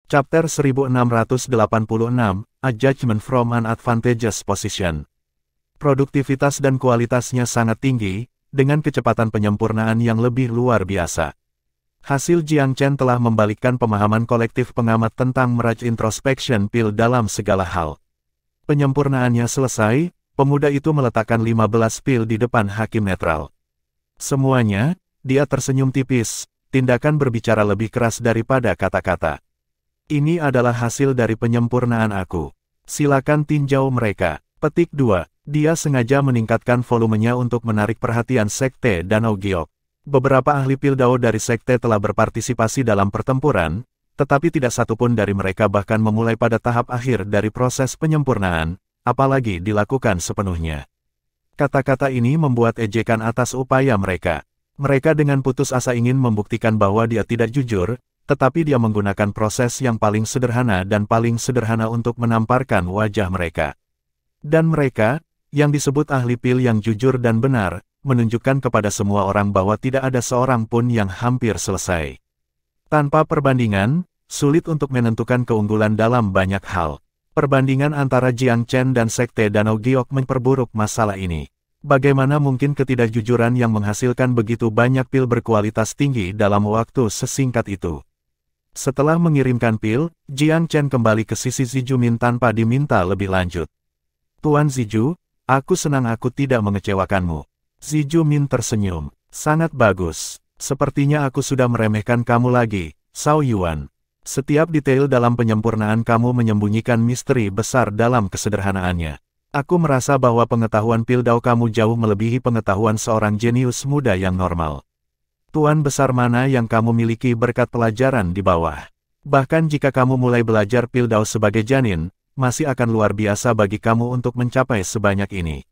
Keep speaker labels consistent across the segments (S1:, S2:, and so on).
S1: Chapter 1686, A Judgment from an Advantageous Position. Produktivitas dan kualitasnya sangat tinggi, dengan kecepatan penyempurnaan yang lebih luar biasa. Hasil Jiang Chen telah membalikkan pemahaman kolektif pengamat tentang Mirage Introspection Pill dalam segala hal. Penyempurnaannya selesai, pemuda itu meletakkan 15 pil di depan hakim netral. Semuanya, dia tersenyum tipis, tindakan berbicara lebih keras daripada kata-kata. Ini adalah hasil dari penyempurnaan aku. Silakan tinjau mereka. Petik 2. Dia sengaja meningkatkan volumenya untuk menarik perhatian Sekte Danau Giok. Beberapa ahli Pildao dari Sekte telah berpartisipasi dalam pertempuran, tetapi tidak satupun dari mereka bahkan memulai pada tahap akhir dari proses penyempurnaan, apalagi dilakukan sepenuhnya. Kata-kata ini membuat ejekan atas upaya mereka. Mereka dengan putus asa ingin membuktikan bahwa dia tidak jujur, tetapi dia menggunakan proses yang paling sederhana dan paling sederhana untuk menamparkan wajah mereka. Dan mereka, yang disebut ahli pil yang jujur dan benar, menunjukkan kepada semua orang bahwa tidak ada seorang pun yang hampir selesai. Tanpa perbandingan, sulit untuk menentukan keunggulan dalam banyak hal. Perbandingan antara Jiang Chen dan Sekte Danau Giok memperburuk masalah ini. Bagaimana mungkin ketidakjujuran yang menghasilkan begitu banyak pil berkualitas tinggi dalam waktu sesingkat itu? Setelah mengirimkan pil, Jiang Chen kembali ke sisi Ziju Min tanpa diminta lebih lanjut. Tuan Ziju, aku senang aku tidak mengecewakanmu. Ziju Min tersenyum. Sangat bagus. Sepertinya aku sudah meremehkan kamu lagi, Cao Yuan. Setiap detail dalam penyempurnaan kamu menyembunyikan misteri besar dalam kesederhanaannya. Aku merasa bahwa pengetahuan Pildao kamu jauh melebihi pengetahuan seorang jenius muda yang normal. Tuan besar mana yang kamu miliki berkat pelajaran di bawah? Bahkan jika kamu mulai belajar Pildao sebagai janin, masih akan luar biasa bagi kamu untuk mencapai sebanyak ini.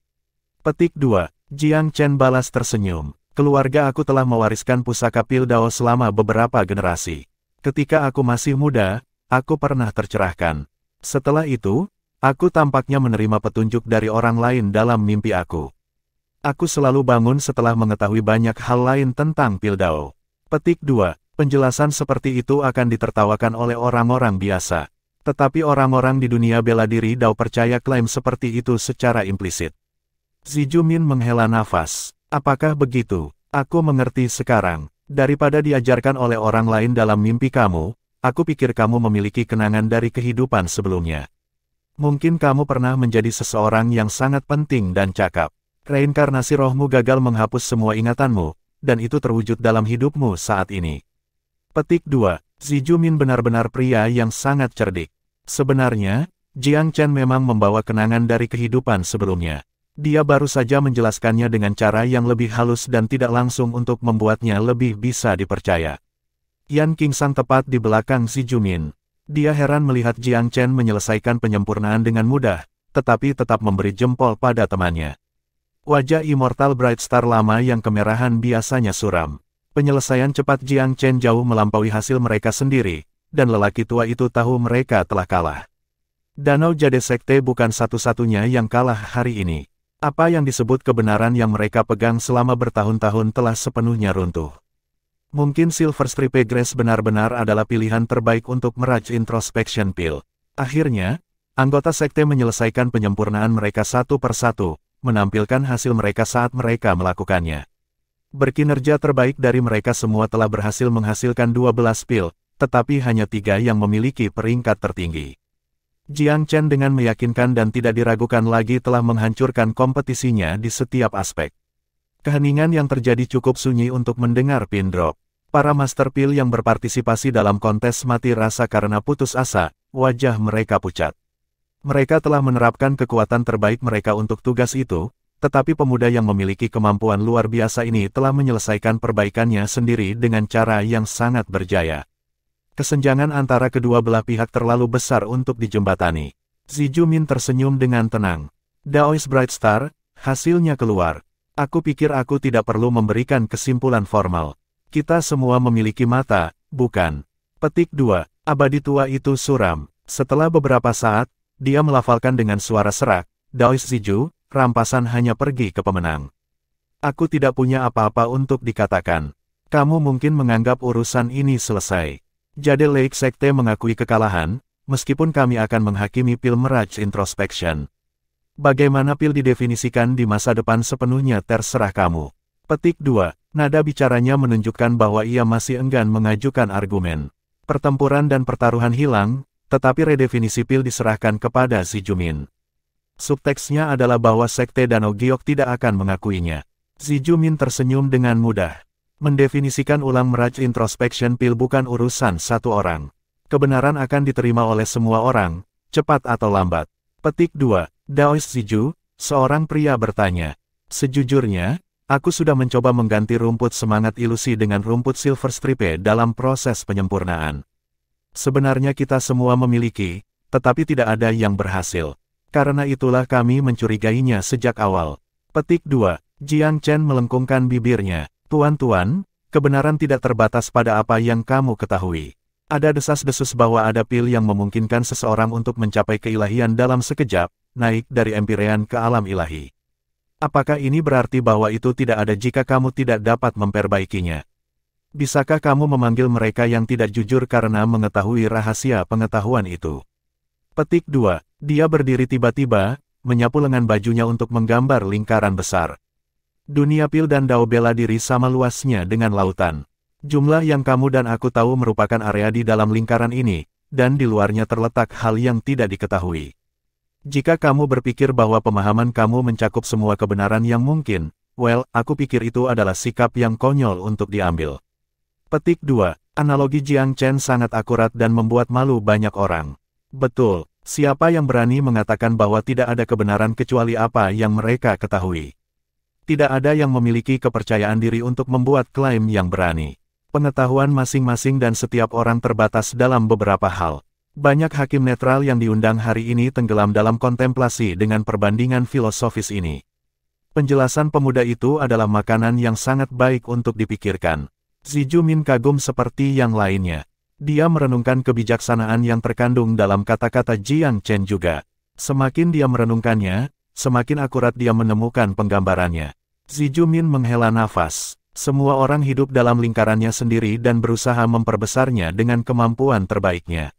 S1: Petik 2. Jiang Chen balas tersenyum. Keluarga aku telah mewariskan pusaka Pildao selama beberapa generasi. Ketika aku masih muda, aku pernah tercerahkan. Setelah itu, aku tampaknya menerima petunjuk dari orang lain dalam mimpi aku. Aku selalu bangun setelah mengetahui banyak hal lain tentang Pildao. Petik 2. Penjelasan seperti itu akan ditertawakan oleh orang-orang biasa. Tetapi orang-orang di dunia bela diri Dao percaya klaim seperti itu secara implisit. Ziju Min menghela nafas. Apakah begitu? Aku mengerti sekarang. Daripada diajarkan oleh orang lain dalam mimpi kamu, aku pikir kamu memiliki kenangan dari kehidupan sebelumnya. Mungkin kamu pernah menjadi seseorang yang sangat penting dan cakap. Reinkarnasi rohmu gagal menghapus semua ingatanmu, dan itu terwujud dalam hidupmu saat ini. Petik 2. Ziju Min benar-benar pria yang sangat cerdik. Sebenarnya, Jiang Chen memang membawa kenangan dari kehidupan sebelumnya. Dia baru saja menjelaskannya dengan cara yang lebih halus dan tidak langsung untuk membuatnya lebih bisa dipercaya. Yan Qingsang tepat di belakang Ziju Min. Dia heran melihat Jiang Chen menyelesaikan penyempurnaan dengan mudah, tetapi tetap memberi jempol pada temannya. Wajah Immortal Bright Star lama yang kemerahan biasanya suram. Penyelesaian cepat Jiang Chen jauh melampaui hasil mereka sendiri, dan lelaki tua itu tahu mereka telah kalah. Danau Jade Sekte bukan satu-satunya yang kalah hari ini. Apa yang disebut kebenaran yang mereka pegang selama bertahun-tahun telah sepenuhnya runtuh. Mungkin Silver Stripe Grace benar-benar adalah pilihan terbaik untuk Mirage Introspection Pill. Akhirnya, anggota Sekte menyelesaikan penyempurnaan mereka satu persatu, menampilkan hasil mereka saat mereka melakukannya. Berkinerja terbaik dari mereka semua telah berhasil menghasilkan 12 pil, tetapi hanya 3 yang memiliki peringkat tertinggi. Jiang Chen dengan meyakinkan dan tidak diragukan lagi telah menghancurkan kompetisinya di setiap aspek. Keheningan yang terjadi cukup sunyi untuk mendengar pin drop. Para master pil yang berpartisipasi dalam kontes mati rasa karena putus asa, wajah mereka pucat. Mereka telah menerapkan kekuatan terbaik mereka untuk tugas itu, tetapi pemuda yang memiliki kemampuan luar biasa ini telah menyelesaikan perbaikannya sendiri dengan cara yang sangat berjaya. Kesenjangan antara kedua belah pihak terlalu besar untuk dijembatani. Ziju Min tersenyum dengan tenang. Daoist Bright Star, hasilnya keluar. Aku pikir aku tidak perlu memberikan kesimpulan formal. Kita semua memiliki mata, bukan? Petik 2. Abadi tua itu suram. Setelah beberapa saat, dia melafalkan dengan suara serak, Daoist Ziju, rampasan hanya pergi ke pemenang. Aku tidak punya apa-apa untuk dikatakan. Kamu mungkin menganggap urusan ini selesai. Jade Lake Sekte mengakui kekalahan, meskipun kami akan menghakimi pil Mirage Introspection. Bagaimana pil didefinisikan di masa depan sepenuhnya terserah kamu. Petik 2. Nada bicaranya menunjukkan bahwa ia masih enggan mengajukan argumen. Pertempuran dan pertaruhan hilang, tetapi redefinisi pil diserahkan kepada Xi Jumin. Subteksnya adalah bahwa Sekte Danau Giok tidak akan mengakuinya. Xi Jumin tersenyum dengan mudah. Mendefinisikan ulang Mirage Introspection pil bukan urusan satu orang. Kebenaran akan diterima oleh semua orang, cepat atau lambat. Petik 2. Daoist Ziju, seorang pria bertanya. Sejujurnya, aku sudah mencoba mengganti rumput semangat ilusi dengan rumput Silver Stripe dalam proses penyempurnaan. Sebenarnya kita semua memiliki, tetapi tidak ada yang berhasil. Karena itulah kami mencurigainya sejak awal. Petik 2. Jiang Chen melengkungkan bibirnya. Tuan-tuan, kebenaran tidak terbatas pada apa yang kamu ketahui. Ada desas-desus bahwa ada pil yang memungkinkan seseorang untuk mencapai keilahian dalam sekejap, naik dari empirean ke alam ilahi. Apakah ini berarti bahwa itu tidak ada jika kamu tidak dapat memperbaikinya? Bisakah kamu memanggil mereka yang tidak jujur karena mengetahui rahasia pengetahuan itu? Petik 2. Dia berdiri tiba-tiba, menyapu lengan bajunya untuk menggambar lingkaran besar. Dunia pil dan dao bela diri sama luasnya dengan lautan. Jumlah yang kamu dan aku tahu merupakan area di dalam lingkaran ini, dan di luarnya terletak hal yang tidak diketahui. Jika kamu berpikir bahwa pemahaman kamu mencakup semua kebenaran yang mungkin, aku pikir itu adalah sikap yang konyol untuk diambil. Petik 2. Analogi Jiang Chen sangat akurat dan membuat malu banyak orang. Betul, siapa yang berani mengatakan bahwa tidak ada kebenaran kecuali apa yang mereka ketahui? Tidak ada yang memiliki kepercayaan diri untuk membuat klaim yang berani. Pengetahuan masing-masing dan setiap orang terbatas dalam beberapa hal. Banyak hakim netral yang diundang hari ini tenggelam dalam kontemplasi dengan perbandingan filosofis ini. Penjelasan pemuda itu adalah makanan yang sangat baik untuk dipikirkan. Xi Jumin kagum seperti yang lainnya. Dia merenungkan kebijaksanaan yang terkandung dalam kata-kata Jiang Chen juga. Semakin dia merenungkannya, semakin akurat dia menemukan penggambarannya. Xi Jumin menghela nafas. Semua orang hidup dalam lingkarannya sendiri dan berusaha memperbesarnya dengan kemampuan terbaiknya.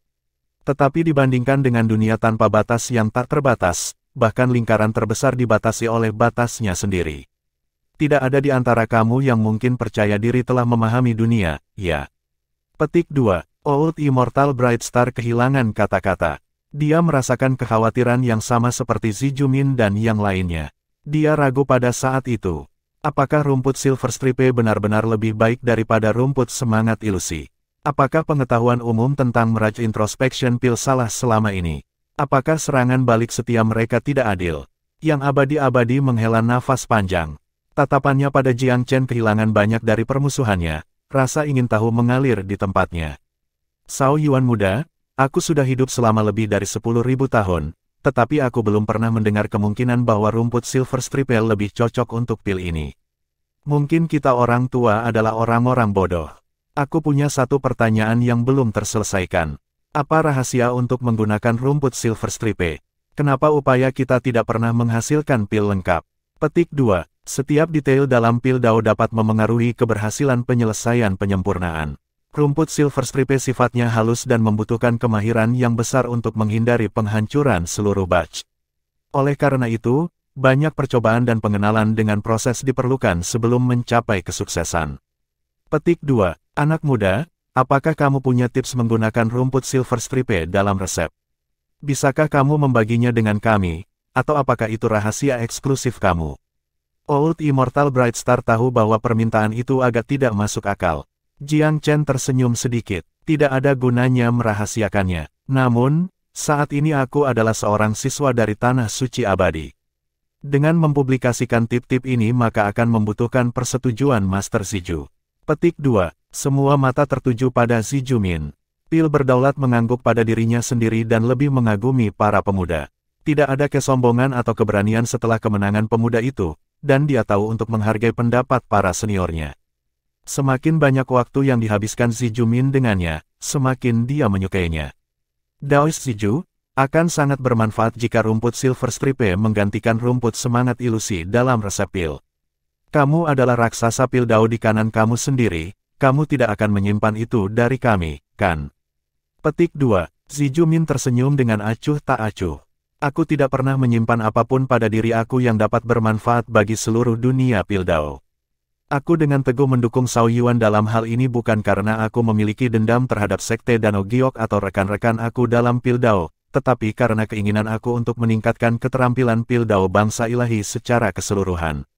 S1: Tetapi dibandingkan dengan dunia tanpa batas yang tak terbatas, bahkan lingkaran terbesar dibatasi oleh batasnya sendiri. Tidak ada di antara kamu yang mungkin percaya diri telah memahami dunia, ya. Petik 2. Old Immortal Bright Star kehilangan kata-kata. Dia merasakan kekhawatiran yang sama seperti Xi Jumin dan yang lainnya. Dia ragu pada saat itu. Apakah rumput Silver Stripe benar-benar lebih baik daripada rumput semangat ilusi? Apakah pengetahuan umum tentang Mirage Introspection pil salah selama ini? Apakah serangan balik setia mereka tidak adil? Yang abadi-abadi menghela nafas panjang. Tatapannya pada Jiang Chen kehilangan banyak dari permusuhannya. Rasa ingin tahu mengalir di tempatnya. Sao Yuan muda, aku sudah hidup selama lebih dari 10.000 tahun, tetapi aku belum pernah mendengar kemungkinan bahwa rumput Silver Stripe lebih cocok untuk pil ini. Mungkin kita orang tua adalah orang-orang bodoh. Aku punya satu pertanyaan yang belum terselesaikan. Apa rahasia untuk menggunakan rumput Silver Stripe? Kenapa upaya kita tidak pernah menghasilkan pil lengkap? Petik 2. Setiap detail dalam pil dao dapat memengaruhi keberhasilan penyelesaian penyempurnaan. Rumput Silver Stripe sifatnya halus dan membutuhkan kemahiran yang besar untuk menghindari penghancuran seluruh batch. Oleh karena itu, banyak percobaan dan pengenalan dengan proses diperlukan sebelum mencapai kesuksesan. Petik 2. Anak muda, apakah kamu punya tips menggunakan rumput Silver Stripe dalam resep? Bisakah kamu membaginya dengan kami, atau apakah itu rahasia eksklusif kamu? Old Immortal Bright Star tahu bahwa permintaan itu agak tidak masuk akal. Jiang Chen tersenyum sedikit. Tidak ada gunanya merahasiakannya. Namun, saat ini aku adalah seorang siswa dari Tanah Suci Abadi. Dengan mempublikasikan tip-tip ini maka akan membutuhkan persetujuan Master Ziju. Petik 2. Semua mata tertuju pada Xi Jumin. Pil berdaulat mengangguk pada dirinya sendiri dan lebih mengagumi para pemuda. Tidak ada kesombongan atau keberanian setelah kemenangan pemuda itu, dan dia tahu untuk menghargai pendapat para seniornya. Semakin banyak waktu yang dihabiskan Xi Jumin dengannya, semakin dia menyukainya. Daoist Ziju, akan sangat bermanfaat jika rumput Silver Stripe menggantikan rumput semangat ilusi dalam resep pil. Kamu adalah raksasa pil dao di kanan kamu sendiri, kamu tidak akan menyimpan itu dari kami, kan? Petik 2. Zijumin tersenyum dengan acuh tak acuh. Aku tidak pernah menyimpan apapun pada diri aku yang dapat bermanfaat bagi seluruh dunia Pildao. Aku dengan teguh mendukung Cao Yuan dalam hal ini bukan karena aku memiliki dendam terhadap Sekte Danau Giok atau rekan-rekan aku dalam Pildao, tetapi karena keinginan aku untuk meningkatkan keterampilan Pildao bangsa ilahi secara keseluruhan.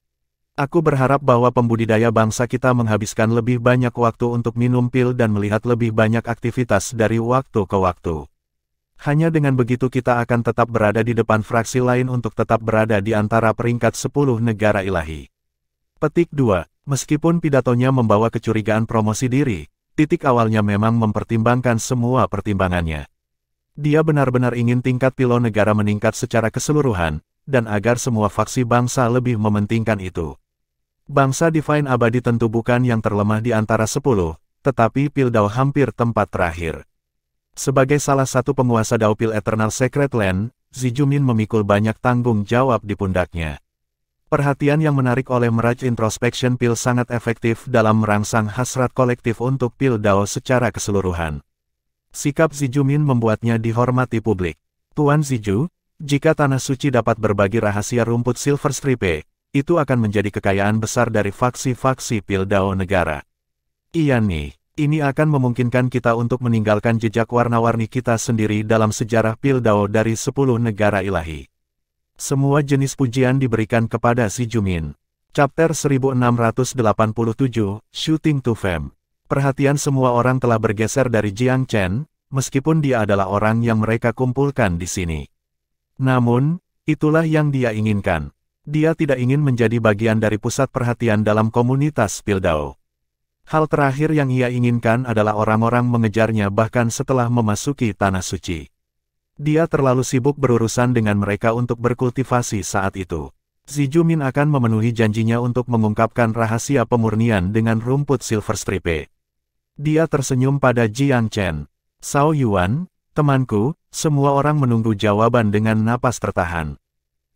S1: Aku berharap bahwa pembudidaya bangsa kita menghabiskan lebih banyak waktu untuk minum pil dan melihat lebih banyak aktivitas dari waktu ke waktu. Hanya dengan begitu kita akan tetap berada di depan fraksi lain untuk tetap berada di antara peringkat 10 negara ilahi. Petik 2. Meskipun pidatonya membawa kecurigaan promosi diri, titik awalnya memang mempertimbangkan semua pertimbangannya. Dia benar-benar ingin tingkat pilo negara meningkat secara keseluruhan, dan agar semua faksi bangsa lebih mementingkan itu. Bangsa Divine Abadi tentu bukan yang terlemah di antara 10, tetapi Pildao hampir tempat terakhir. Sebagai salah satu penguasa Daupil Eternal Sacred Land, Zijumin memikul banyak tanggung jawab di pundaknya. Perhatian yang menarik oleh Mirage Introspection Pil sangat efektif dalam merangsang hasrat kolektif untuk Pildao secara keseluruhan. Sikap Zijumin membuatnya dihormati publik. Tuan Ziju, jika Tanah Suci dapat berbagi rahasia rumput Silver Stripe, itu akan menjadi kekayaan besar dari faksi-faksi Pildao negara. Iya nih. Ini akan memungkinkan kita untuk meninggalkan jejak warna-warni kita sendiri dalam sejarah Pildao dari 10 negara ilahi. Semua jenis pujian diberikan kepada Zijumin. Chapter 1687, Shooting to Fame. Perhatian semua orang telah bergeser dari Jiang Chen, meskipun dia adalah orang yang mereka kumpulkan di sini. Namun, itulah yang dia inginkan. Dia tidak ingin menjadi bagian dari pusat perhatian dalam komunitas Pildao. Hal terakhir yang ia inginkan adalah orang-orang mengejarnya bahkan setelah memasuki Tanah Suci. Dia terlalu sibuk berurusan dengan mereka untuk berkultivasi saat itu. Zijumin akan memenuhi janjinya untuk mengungkapkan rahasia pemurnian dengan rumput Silver Stripe. Dia tersenyum pada Jiang Chen. Cao Yuan, temanku, semua orang menunggu jawaban dengan napas tertahan.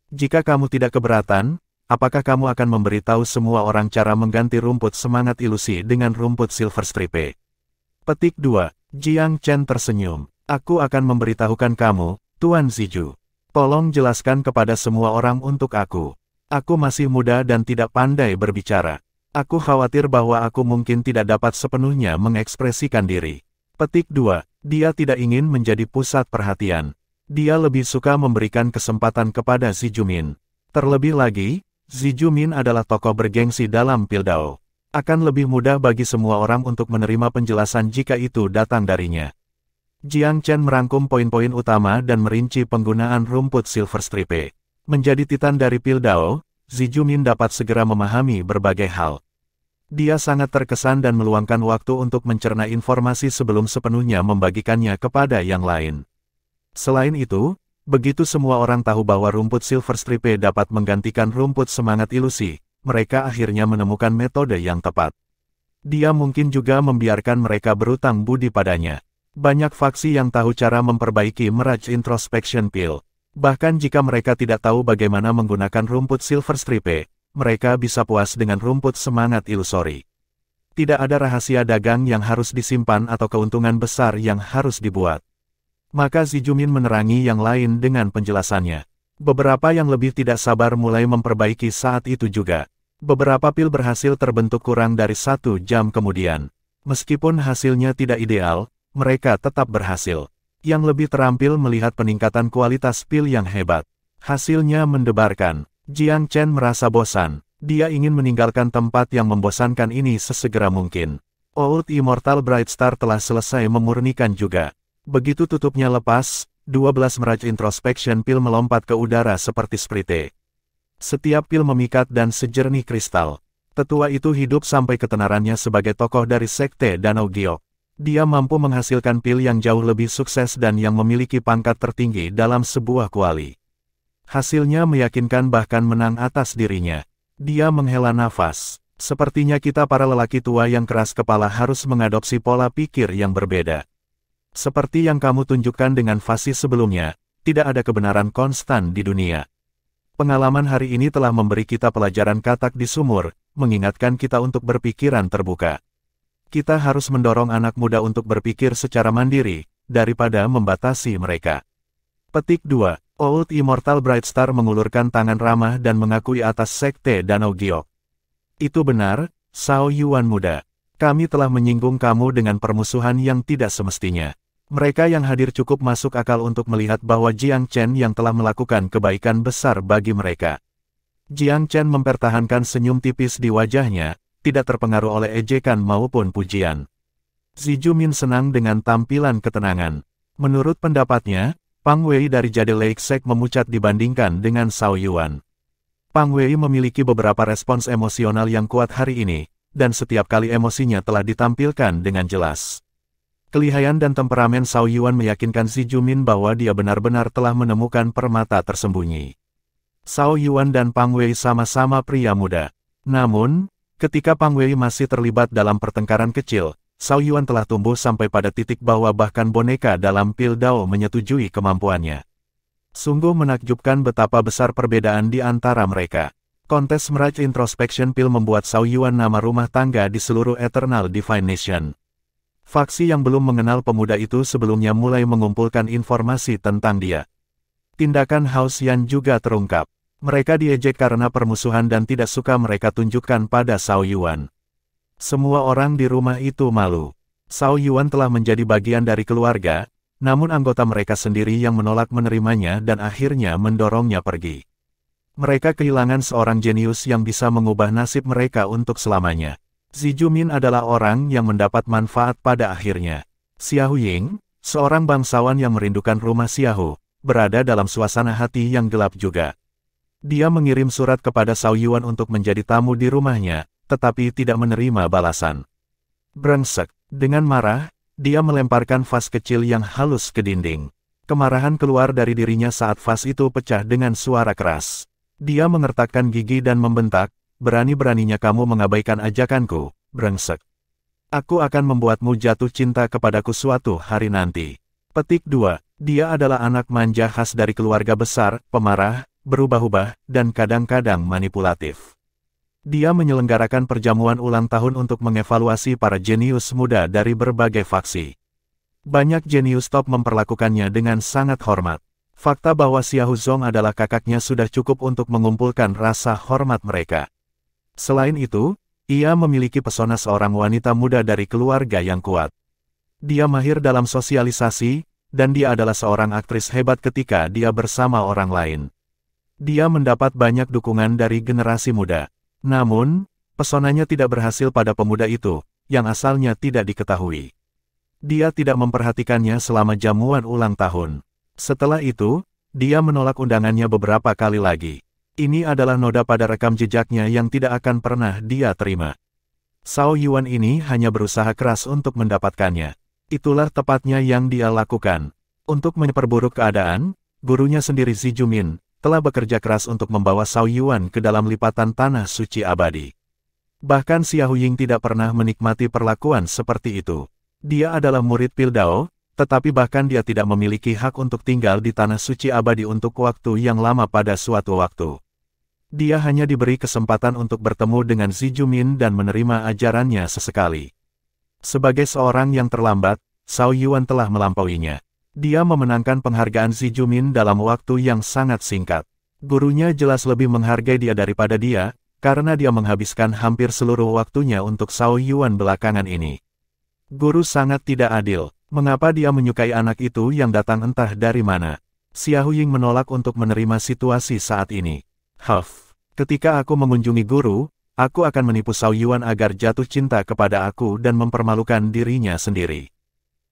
S1: Jika kamu tidak keberatan, apakah kamu akan memberitahu semua orang cara mengganti rumput semangat ilusi dengan rumput Silver Stripe? Petik 2. Jiang Chen tersenyum. Aku akan memberitahukan kamu, Tuan Ziju. Tolong jelaskan kepada semua orang untuk aku. Aku masih muda dan tidak pandai berbicara. Aku khawatir bahwa aku mungkin tidak dapat sepenuhnya mengekspresikan diri. Petik 2. Dia tidak ingin menjadi pusat perhatian. Dia lebih suka memberikan kesempatan kepada Zijumin. Terlebih lagi, Zijumin adalah tokoh bergengsi dalam Pildao. Akan lebih mudah bagi semua orang untuk menerima penjelasan jika itu datang darinya. Jiang Chen merangkum poin-poin utama dan merinci penggunaan rumput Silver Stripe. Menjadi titan dari Pildao, Zijumin dapat segera memahami berbagai hal. Dia sangat terkesan dan meluangkan waktu untuk mencerna informasi sebelum sepenuhnya membagikannya kepada yang lain. Selain itu, begitu semua orang tahu bahwa rumput Silver Stripe dapat menggantikan rumput semangat ilusi, mereka akhirnya menemukan metode yang tepat. Dia mungkin juga membiarkan mereka berutang budi padanya. Banyak faksi yang tahu cara memperbaiki Mirage Introspection Pil. Bahkan jika mereka tidak tahu bagaimana menggunakan rumput Silver Stripe, mereka bisa puas dengan rumput semangat ilusori. Tidak ada rahasia dagang yang harus disimpan atau keuntungan besar yang harus dibuat. Maka Zijumin menerangi yang lain dengan penjelasannya. Beberapa yang lebih tidak sabar mulai memperbaiki saat itu juga. Beberapa pil berhasil terbentuk kurang dari 1 jam kemudian. Meskipun hasilnya tidak ideal, mereka tetap berhasil. Yang lebih terampil melihat peningkatan kualitas pil yang hebat. Hasilnya mendebarkan. Jiang Chen merasa bosan. Dia ingin meninggalkan tempat yang membosankan ini sesegera mungkin. Old Immortal Bright Star telah selesai memurnikan juga. Begitu tutupnya lepas, 12 Mirage Introspection Pil melompat ke udara seperti sprite. Setiap pil memikat dan sejernih kristal. Tetua itu hidup sampai ketenarannya sebagai tokoh dari Sekte Danau Giok. Dia mampu menghasilkan pil yang jauh lebih sukses dan yang memiliki pangkat tertinggi dalam sebuah kuali. Hasilnya meyakinkan bahkan menang atas dirinya. Dia menghela nafas. Sepertinya kita para lelaki tua yang keras kepala harus mengadopsi pola pikir yang berbeda. Seperti yang kamu tunjukkan dengan fasi sebelumnya, tidak ada kebenaran konstan di dunia. Pengalaman hari ini telah memberi kita pelajaran katak di sumur, mengingatkan kita untuk berpikiran terbuka. Kita harus mendorong anak muda untuk berpikir secara mandiri, daripada membatasi mereka. Petik 2. Old Immortal Brightstar mengulurkan tangan ramah dan mengakui atas sekte Danau Giok. Itu benar, Xiao Yuan muda. Kami telah menyinggung kamu dengan permusuhan yang tidak semestinya. Mereka yang hadir cukup masuk akal untuk melihat bahwa Jiang Chen yang telah melakukan kebaikan besar bagi mereka. Jiang Chen mempertahankan senyum tipis di wajahnya, tidak terpengaruh oleh ejekan maupun pujian. Xi Jumin senang dengan tampilan ketenangan. Menurut pendapatnya, Pang Wei dari Jade Lake Sect memucat dibandingkan dengan Xiao Yuan. Pang Wei memiliki beberapa respons emosional yang kuat hari ini, dan setiap kali emosinya telah ditampilkan dengan jelas. Kelihayan dan temperamen Xiao Yuan meyakinkan Xi Jumin bahwa dia benar-benar telah menemukan permata tersembunyi. Xiao Yuan dan Pang Wei sama-sama pria muda. Namun, ketika Pang Wei masih terlibat dalam pertengkaran kecil, Xiao Yuan telah tumbuh sampai pada titik bahwa bahkan boneka dalam pil Dao menyetujui kemampuannya. Sungguh menakjubkan betapa besar perbedaan di antara mereka. Kontes Mirage Introspection Pill membuat Xiao Yuan nama rumah tangga di seluruh Eternal Divine Nation. Faksi yang belum mengenal pemuda itu sebelumnya mulai mengumpulkan informasi tentang dia. Tindakan Hao Xian juga terungkap. Mereka diejek karena permusuhan dan tidak suka mereka tunjukkan pada Xiao Yuan. Semua orang di rumah itu malu. Xiao Yuan telah menjadi bagian dari keluarga, namun anggota mereka sendiri yang menolak menerimanya dan akhirnya mendorongnya pergi. Mereka kehilangan seorang jenius yang bisa mengubah nasib mereka untuk selamanya. Xi Jumin adalah orang yang mendapat manfaat pada akhirnya. Xiao Ying, seorang bangsawan yang merindukan rumah Xiao, berada dalam suasana hati yang gelap juga. Dia mengirim surat kepada Xiao Yuan untuk menjadi tamu di rumahnya, tetapi tidak menerima balasan. Brengsek, dengan marah, dia melemparkan vas kecil yang halus ke dinding. Kemarahan keluar dari dirinya saat vas itu pecah dengan suara keras. Dia mengertakkan gigi dan membentak, berani-beraninya kamu mengabaikan ajakanku, brengsek. Aku akan membuatmu jatuh cinta kepadaku suatu hari nanti. Petik 2. Dia adalah anak manja khas dari keluarga besar, pemarah, berubah-ubah, dan kadang-kadang manipulatif. Dia menyelenggarakan perjamuan ulang tahun untuk mengevaluasi para jenius muda dari berbagai faksi. Banyak jenius top memperlakukannya dengan sangat hormat. Fakta bahwa Xiao Zong adalah kakaknya sudah cukup untuk mengumpulkan rasa hormat mereka. Selain itu, ia memiliki pesona seorang wanita muda dari keluarga yang kuat. Dia mahir dalam sosialisasi, dan dia adalah seorang aktris hebat ketika dia bersama orang lain. Dia mendapat banyak dukungan dari generasi muda. Namun, pesonanya tidak berhasil pada pemuda itu, yang asalnya tidak diketahui. Dia tidak memperhatikannya selama jamuan ulang tahun. Setelah itu, dia menolak undangannya beberapa kali lagi. Ini adalah noda pada rekam jejaknya yang tidak akan pernah dia terima. Xiao Yuan ini hanya berusaha keras untuk mendapatkannya. Itulah tepatnya yang dia lakukan. Untuk memperburuk keadaan, gurunya sendiri Xi Jumin telah bekerja keras untuk membawa Xiao Yuan ke dalam lipatan tanah suci abadi. Bahkan Xiao Ying tidak pernah menikmati perlakuan seperti itu. Dia adalah murid pil Dao, tetapi bahkan dia tidak memiliki hak untuk tinggal di tanah suci abadi untuk waktu yang lama pada suatu waktu. Dia hanya diberi kesempatan untuk bertemu dengan Xi Jumin dan menerima ajarannya sesekali. Sebagai seorang yang terlambat, Xiao Yuan telah melampauinya. Dia memenangkan penghargaan Xi Jumin dalam waktu yang sangat singkat. Gurunya jelas lebih menghargai dia daripada dia, karena dia menghabiskan hampir seluruh waktunya untuk Xiao Yuan belakangan ini. Guru sangat tidak adil. Mengapa dia menyukai anak itu yang datang entah dari mana? Xiao Ying menolak untuk menerima situasi saat ini. Ketika aku mengunjungi guru, aku akan menipu Xiao Yuan agar jatuh cinta kepada aku dan mempermalukan dirinya sendiri.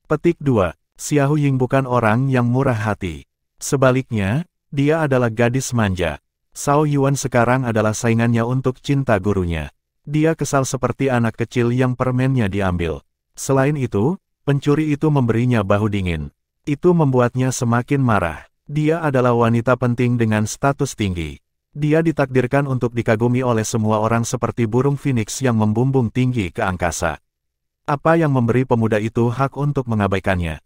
S1: Petik 2. Xiao Ying bukan orang yang murah hati. Sebaliknya, dia adalah gadis manja. Xiao Yuan sekarang adalah saingannya untuk cinta gurunya. Dia kesal seperti anak kecil yang permennya diambil. Selain itu, pencuri itu memberinya bahu dingin. Itu membuatnya semakin marah. Dia adalah wanita penting dengan status tinggi. Dia ditakdirkan untuk dikagumi oleh semua orang seperti burung phoenix yang membumbung tinggi ke angkasa. Apa yang memberi pemuda itu hak untuk mengabaikannya?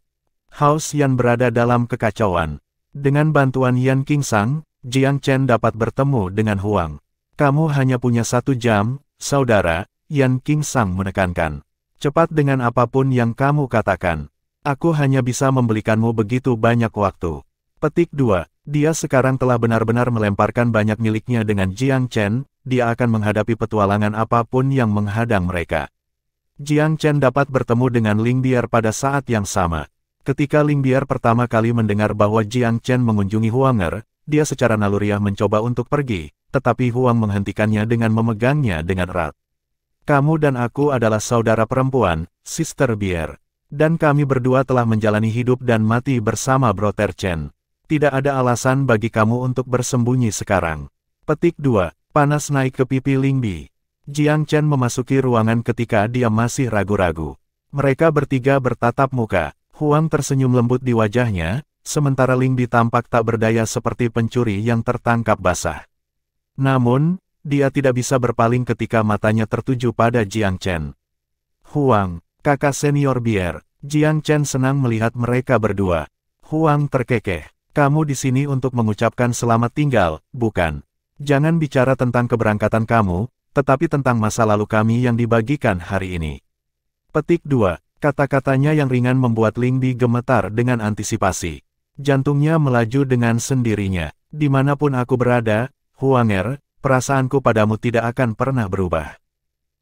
S1: Hao Xian berada dalam kekacauan. Dengan bantuan Yan Qingsang, Jiang Chen dapat bertemu dengan Huang. Kamu hanya punya 1 jam, saudara, Yan Qingsang menekankan. Cepat dengan apapun yang kamu katakan. Aku hanya bisa membelikanmu begitu banyak waktu. Petik 2. Dia sekarang telah benar-benar melemparkan banyak miliknya dengan Jiang Chen, dia akan menghadapi petualangan apapun yang menghadang mereka. Jiang Chen dapat bertemu dengan Ling Bier pada saat yang sama. Ketika Ling Bier pertama kali mendengar bahwa Jiang Chen mengunjungi Huanger, dia secara naluriah mencoba untuk pergi, tetapi Huang menghentikannya dengan memegangnya dengan erat. Kamu dan aku adalah saudara perempuan, Sister Bier. Dan kami berdua telah menjalani hidup dan mati bersama Brother Chen. Tidak ada alasan bagi kamu untuk bersembunyi sekarang. Petik 2. Panas naik ke pipi Ling Bi. Jiang Chen memasuki ruangan ketika dia masih ragu-ragu. Mereka bertiga bertatap muka. Huang tersenyum lembut di wajahnya, sementara Ling Bi tampak tak berdaya seperti pencuri yang tertangkap basah. Namun, dia tidak bisa berpaling ketika matanya tertuju pada Jiang Chen. Huang, kakak senior Bier. Jiang Chen senang melihat mereka berdua. Huang terkekeh. Kamu di sini untuk mengucapkan selamat tinggal, bukan? Jangan bicara tentang keberangkatan kamu, tetapi tentang masa lalu kami yang dibagikan hari ini. Petik 2. Kata-katanya yang ringan membuat Ling Bi gemetar dengan antisipasi. Jantungnya melaju dengan sendirinya. Dimanapun aku berada, Huanger, perasaanku padamu tidak akan pernah berubah.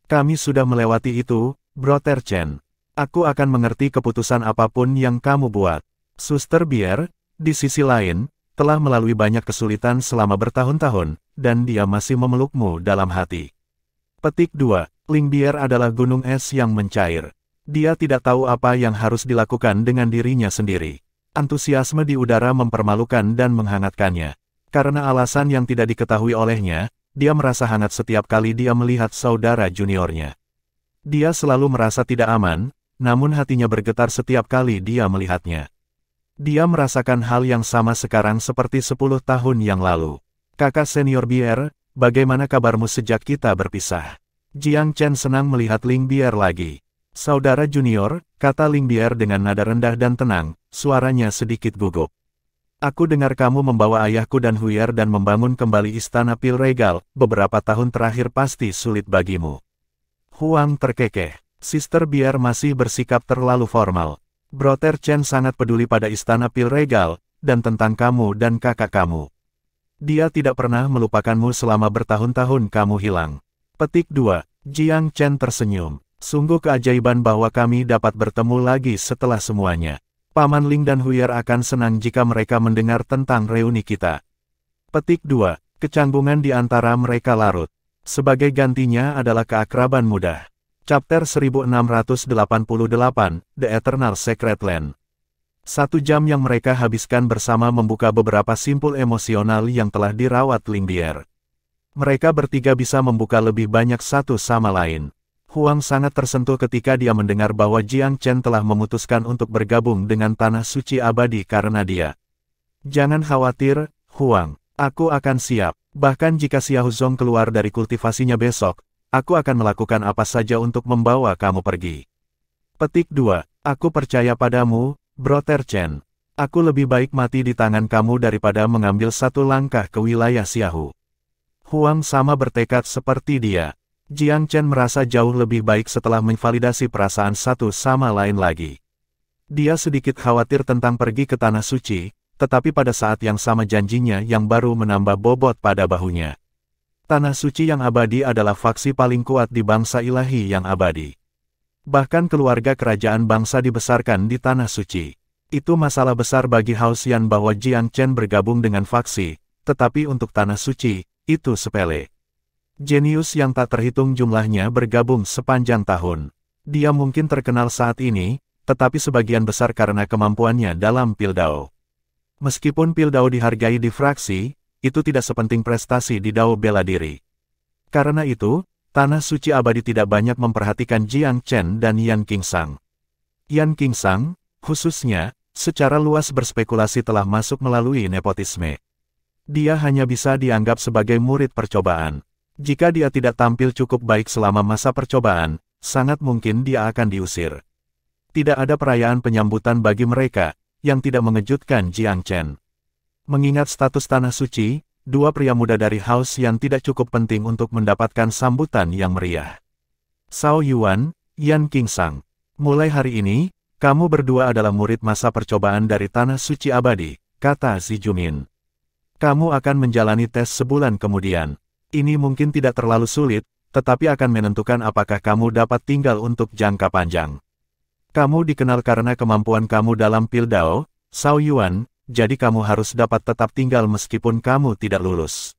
S1: Kami sudah melewati itu, Brother Chen. Aku akan mengerti keputusan apapun yang kamu buat. Suster Bier, di sisi lain, telah melalui banyak kesulitan selama bertahun-tahun, dan dia masih memelukmu dalam hati. Petik 2. Ling Bier adalah gunung es yang mencair. Dia tidak tahu apa yang harus dilakukan dengan dirinya sendiri. Antusiasme di udara mempermalukan dan menghangatkannya. Karena alasan yang tidak diketahui olehnya, dia merasa hangat setiap kali dia melihat saudara juniornya. Dia selalu merasa tidak aman, namun hatinya bergetar setiap kali dia melihatnya. Dia merasakan hal yang sama sekarang seperti 10 tahun yang lalu. Kakak senior Bier, bagaimana kabarmu sejak kita berpisah? Jiang Chen senang melihat Ling Bier lagi. Saudara junior, kata Ling Bier dengan nada rendah dan tenang, suaranya sedikit gugup. Aku dengar kamu membawa ayahku dan Huyer dan membangun kembali istana Pil Regal, beberapa tahun terakhir pasti sulit bagimu. Huang terkekeh. Sister Bier masih bersikap terlalu formal. Brother Chen sangat peduli pada istana Pil Regal, dan tentang kamu dan kakak kamu. Dia tidak pernah melupakanmu selama bertahun-tahun kamu hilang. Petik 2. Jiang Chen tersenyum. Sungguh keajaiban bahwa kami dapat bertemu lagi setelah semuanya. Paman Ling dan Huyer akan senang jika mereka mendengar tentang reuni kita. Petik 2. Kecanggungan di antara mereka larut. Sebagai gantinya adalah keakraban mudah. Chapter 1688, The Eternal Secret Land. 1 jam yang mereka habiskan bersama membuka beberapa simpul emosional yang telah dirawat Ling Bier. Mereka bertiga bisa membuka lebih banyak satu sama lain. Huang sangat tersentuh ketika dia mendengar bahwa Jiang Chen telah memutuskan untuk bergabung dengan Tanah Suci Abadi karena dia. Jangan khawatir, Huang. Aku akan siap. Bahkan jika Xiao Zong keluar dari kultivasinya besok, aku akan melakukan apa saja untuk membawa kamu pergi. Petik 2. Aku percaya padamu, Brother Chen. Aku lebih baik mati di tangan kamu daripada mengambil satu langkah ke wilayah Xiaohu. Huang sama bertekad seperti dia. Jiang Chen merasa jauh lebih baik setelah memvalidasi perasaan satu sama lain lagi. Dia sedikit khawatir tentang pergi ke Tanah Suci, tetapi pada saat yang sama janjinya yang baru menambah bobot pada bahunya. Tanah Suci yang abadi adalah faksi paling kuat di bangsa ilahi yang abadi. Bahkan keluarga kerajaan bangsa dibesarkan di Tanah Suci. Itu masalah besar bagi Haoxian bahwa Jiang Chen bergabung dengan faksi, tetapi untuk Tanah Suci, itu sepele. Jenius yang tak terhitung jumlahnya bergabung sepanjang tahun. Dia mungkin terkenal saat ini, tetapi sebagian besar karena kemampuannya dalam Pildao. Meskipun Pildao dihargai di fraksi, itu tidak sepenting prestasi di Dao bela diri. Karena itu, Tanah Suci Abadi tidak banyak memperhatikan Jiang Chen dan Yan Qingsang. Yan Qingsang, khususnya, secara luas berspekulasi telah masuk melalui nepotisme. Dia hanya bisa dianggap sebagai murid percobaan. Jika dia tidak tampil cukup baik selama masa percobaan, sangat mungkin dia akan diusir. Tidak ada perayaan penyambutan bagi mereka, yang tidak mengejutkan Jiang Chen. Mengingat status Tanah Suci, 2 pria muda dari Haoxian tidak cukup penting untuk mendapatkan sambutan yang meriah. Zhao Yuan, Yan Qingsang. Mulai hari ini, kamu berdua adalah murid masa percobaan dari Tanah Suci Abadi, kata Zijumin. Kamu akan menjalani tes sebulan kemudian. Ini mungkin tidak terlalu sulit, tetapi akan menentukan apakah kamu dapat tinggal untuk jangka panjang. Kamu dikenal karena kemampuan kamu dalam Pildao, Sao Yuan, jadi kamu harus dapat tetap tinggal meskipun kamu tidak lulus.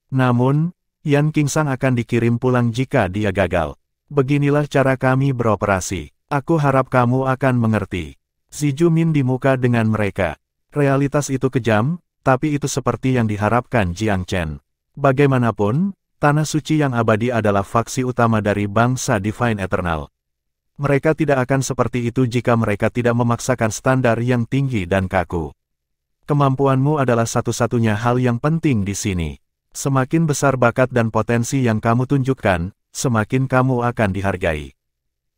S1: Namun, Yan Qingsang akan dikirim pulang jika dia gagal. Beginilah cara kami beroperasi. Aku harap kamu akan mengerti. Zijumin di muka dengan mereka. Realitas itu kejam, tapi itu seperti yang diharapkan Jiang Chen. Bagaimanapun, Tanah Suci yang abadi adalah faksi utama dari bangsa Divine Eternal. Mereka tidak akan seperti itu jika mereka tidak memaksakan standar yang tinggi dan kaku. Kemampuanmu adalah satu-satunya hal yang penting di sini. Semakin besar bakat dan potensi yang kamu tunjukkan, semakin kamu akan dihargai.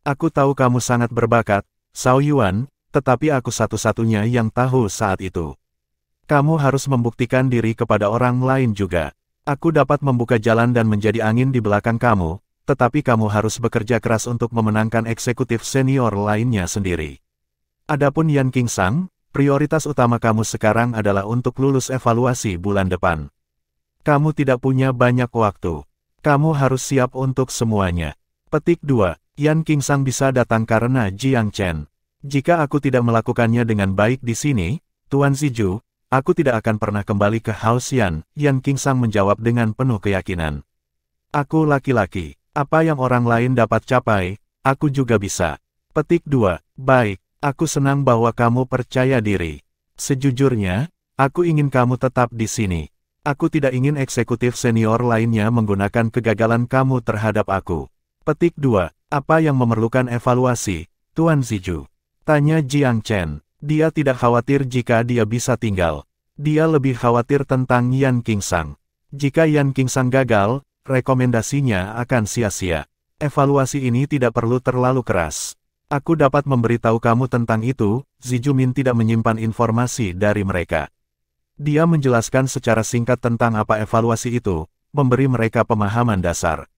S1: Aku tahu kamu sangat berbakat, Sao Yuan, tetapi aku satu-satunya yang tahu saat itu. Kamu harus membuktikan diri kepada orang lain juga. Aku dapat membuka jalan dan menjadi angin di belakang kamu, tetapi kamu harus bekerja keras untuk memenangkan eksekutif senior lainnya sendiri. Adapun Yan Qingsang, prioritas utama kamu sekarang adalah untuk lulus evaluasi bulan depan. Kamu tidak punya banyak waktu. Kamu harus siap untuk semuanya. Petik 2. Yan Qingsang bisa datang karena Jiang Chen. Jika aku tidak melakukannya dengan baik di sini, Tuan Ziju, aku tidak akan pernah kembali ke Haoxian, Yan Qingsang menjawab dengan penuh keyakinan. Aku laki-laki. Apa yang orang lain dapat capai, aku juga bisa. Petik 2. Baik, aku senang bahwa kamu percaya diri. Sejujurnya, aku ingin kamu tetap di sini. Aku tidak ingin eksekutif senior lainnya menggunakan kegagalan kamu terhadap aku. Petik 2. Apa yang memerlukan evaluasi, Tuan Ziju? Tanya Jiang Chen. Dia tidak khawatir jika dia bisa tinggal. Dia lebih khawatir tentang Yan Qingsang. Jika Yan Qingsang gagal, rekomendasinya akan sia-sia. Evaluasi ini tidak perlu terlalu keras. Aku dapat memberitahu kamu tentang itu, Zijumin tidak menyimpan informasi dari mereka. Dia menjelaskan secara singkat tentang apa evaluasi itu, memberi mereka pemahaman dasar.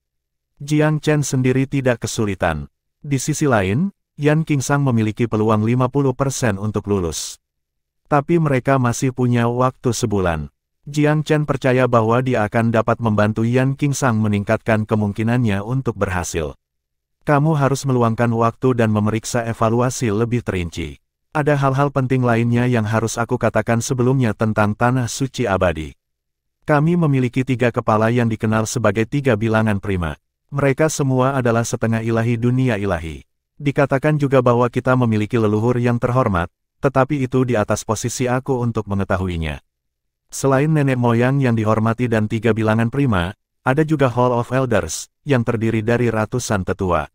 S1: Jiang Chen sendiri tidak kesulitan. Di sisi lain, Yan Qingsang memiliki peluang 50% untuk lulus. Tapi mereka masih punya waktu sebulan. Jiang Chen percaya bahwa dia akan dapat membantu Yan Qingsang meningkatkan kemungkinannya untuk berhasil. Kamu harus meluangkan waktu dan memeriksa evaluasi lebih terinci. Ada hal-hal penting lainnya yang harus aku katakan sebelumnya tentang Tanah Suci Abadi. Kami memiliki 3 kepala yang dikenal sebagai 3 bilangan prima. Mereka semua adalah setengah ilahi dunia ilahi. Dikatakan juga bahwa kita memiliki leluhur yang terhormat, tetapi itu di atas posisi aku untuk mengetahuinya. Selain nenek moyang yang dihormati dan 3 bilangan prima, ada juga Hall of Elders, yang terdiri dari ratusan tetua.